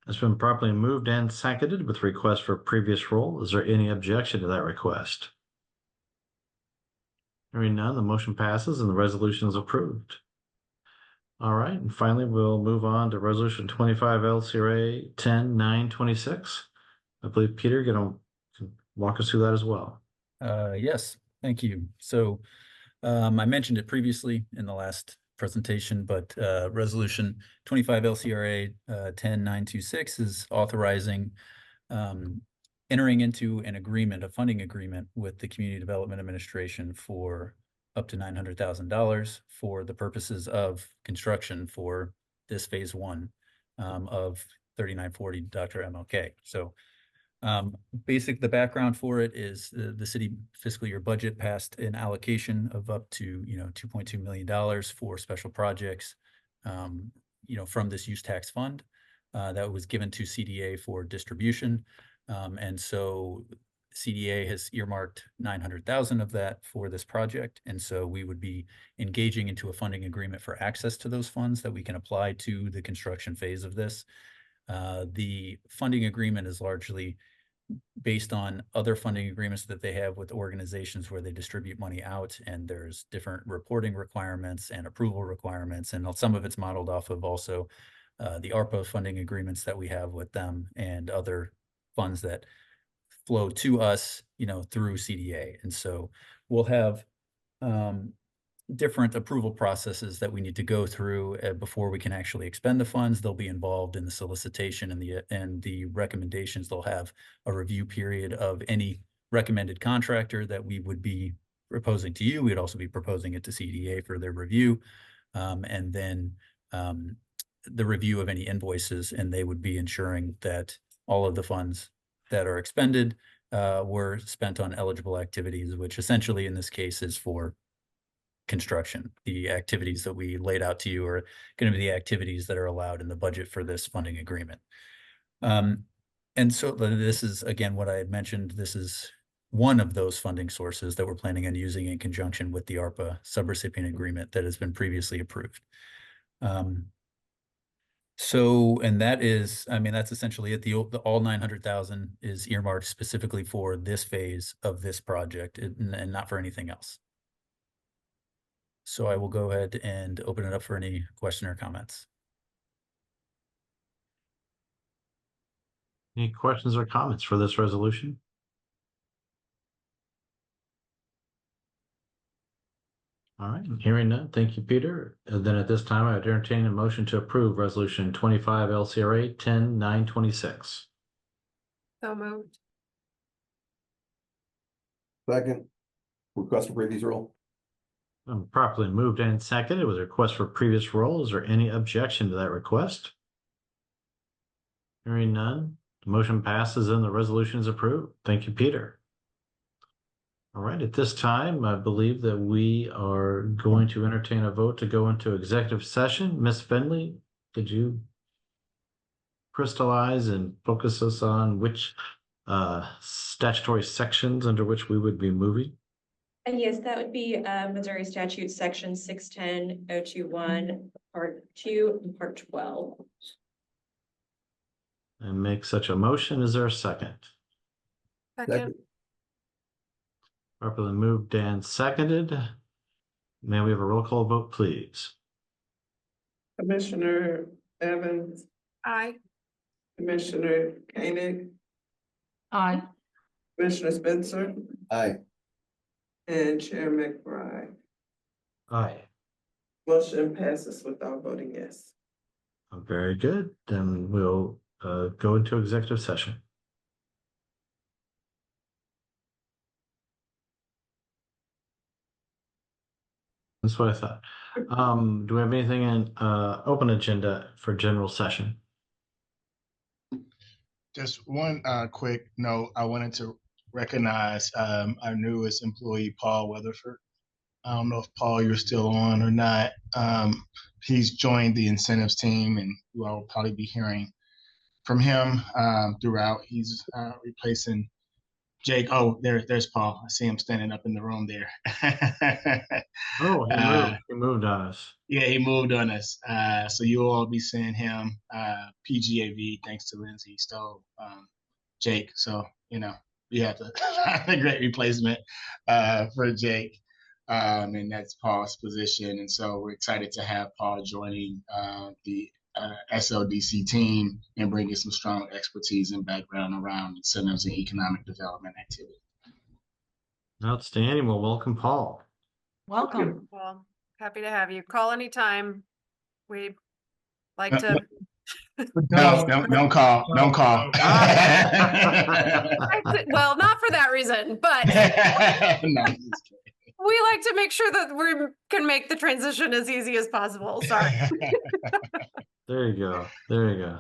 It's been properly moved and seconded with request for previous roll. Is there any objection to that request? Hearing none, the motion passes and the resolution is approved. All right, and finally, we'll move on to resolution 25 LCRA 10-926. I believe Peter, can walk us through that as well. Yes, thank you. So I mentioned it previously in the last presentation, but resolution 25 LCRA 10-926 is authorizing entering into an agreement, a funding agreement with the Community Development Administration for up to $900,000 for the purposes of construction for this phase 1 of 3940 Dr. MLK. So the background for it is the city fiscal year budget passed an allocation of up to, $2.2 million for special projects, from this use tax fund that was given to CDA for distribution. And so CDA has earmarked 900,000 of that for this project. And so we would be engaging into a funding agreement for access to those funds that we can apply to the construction phase of this. The funding agreement is largely based on other funding agreements that they have with organizations where they distribute money out, and there's different reporting requirements and approval requirements, and some of it's modeled off of also the ARPA funding agreements that we have with them and other funds that flow to us, through CDA. And so we'll have different approval processes that we need to go through before we can actually expend the funds. They'll be involved in the solicitation and the recommendations. They'll have a review period of any recommended contractor that we would be proposing to you. We'd also be proposing it to CDA for their review, and then the review of any invoices, and they would be ensuring that all of the funds that are expended were spent on eligible activities, which essentially in this case is for construction. The activities that we laid out to you are going to be the activities that are allowed in the budget for this funding agreement. And so this is, again, what I had mentioned, this is one of those funding sources that we're planning on using in conjunction with the ARPA subrecipient agreement that has been previously approved. And that is, that's essentially it. The all 900,000 is earmarked specifically for this phase of this project and not for anything else. So I will go ahead and open it up for any question or comments. Any questions or comments for this resolution? All right, hearing none, thank you, Peter. And then at this time, I would entertain a motion to approve resolution 25 LCRA 10-926. So moved. Second, request a previous roll. Properly moved and seconded with a request for previous roll. Is there any objection to that request? Hearing none, the motion passes and the resolution is approved. Thank you, Peter. All right, at this time, I believe that we are going to entertain a vote to go into executive session. Ms. Finley, could you crystallize and focus us on which statutory sections under which we would be moving? Yes, that would be Missouri Statute Section 610-021, Part 2, and Part 12. And make such a motion. Is there a second? Second. Properly moved and seconded. May we have a roll call vote, please? Commissioner Evans, Aye. Commissioner Koenig, Aye. Commissioner Spencer, Aye. and Chair McBride. Aye. Motion passes without voting yes. Very good. Then we'll go into executive session. That's what I thought. Do we have anything in open agenda for general session? Just one quick note. I wanted to recognize our newest employee, Paul Weatherford. I don't know if Paul, you're still on or not. He's joined the incentives team, and you all will probably be hearing from him throughout. He's replacing Jake. Oh, there's Paul. I see him standing up in the room there. Oh, he moved. He moved on us. Yeah, he moved on us. So you'll all be seeing him PGAV thanks to Lindsay Stowe, Jake. So, we have a great replacement for Jake. And that's Paul's position. And so we're excited to have Paul joining the SLDC team and bringing some strong expertise and background around incentives and economic development activity. Outstanding. Well, welcome, Paul. Welcome. Well, happy to have you. Call anytime. We'd like to. No, don't call. Don't call. Well, not for that reason, but No, we like to make sure that we can make the transition as easy as possible. Sorry. There you go. There you go.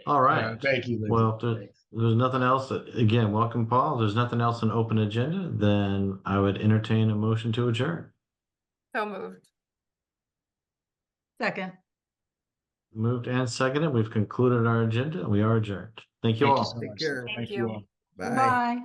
All right. Thank you, Lindsay. Well, if there's nothing else. Again, welcome, Paul. If there's nothing else on open agenda, then I would entertain a motion to adjourn. So moved. Second. Moved and seconded. We've concluded our agenda. We are adjourned. Thank you Thank you all. so much. Take care. Thank you. all. Bye. Bye.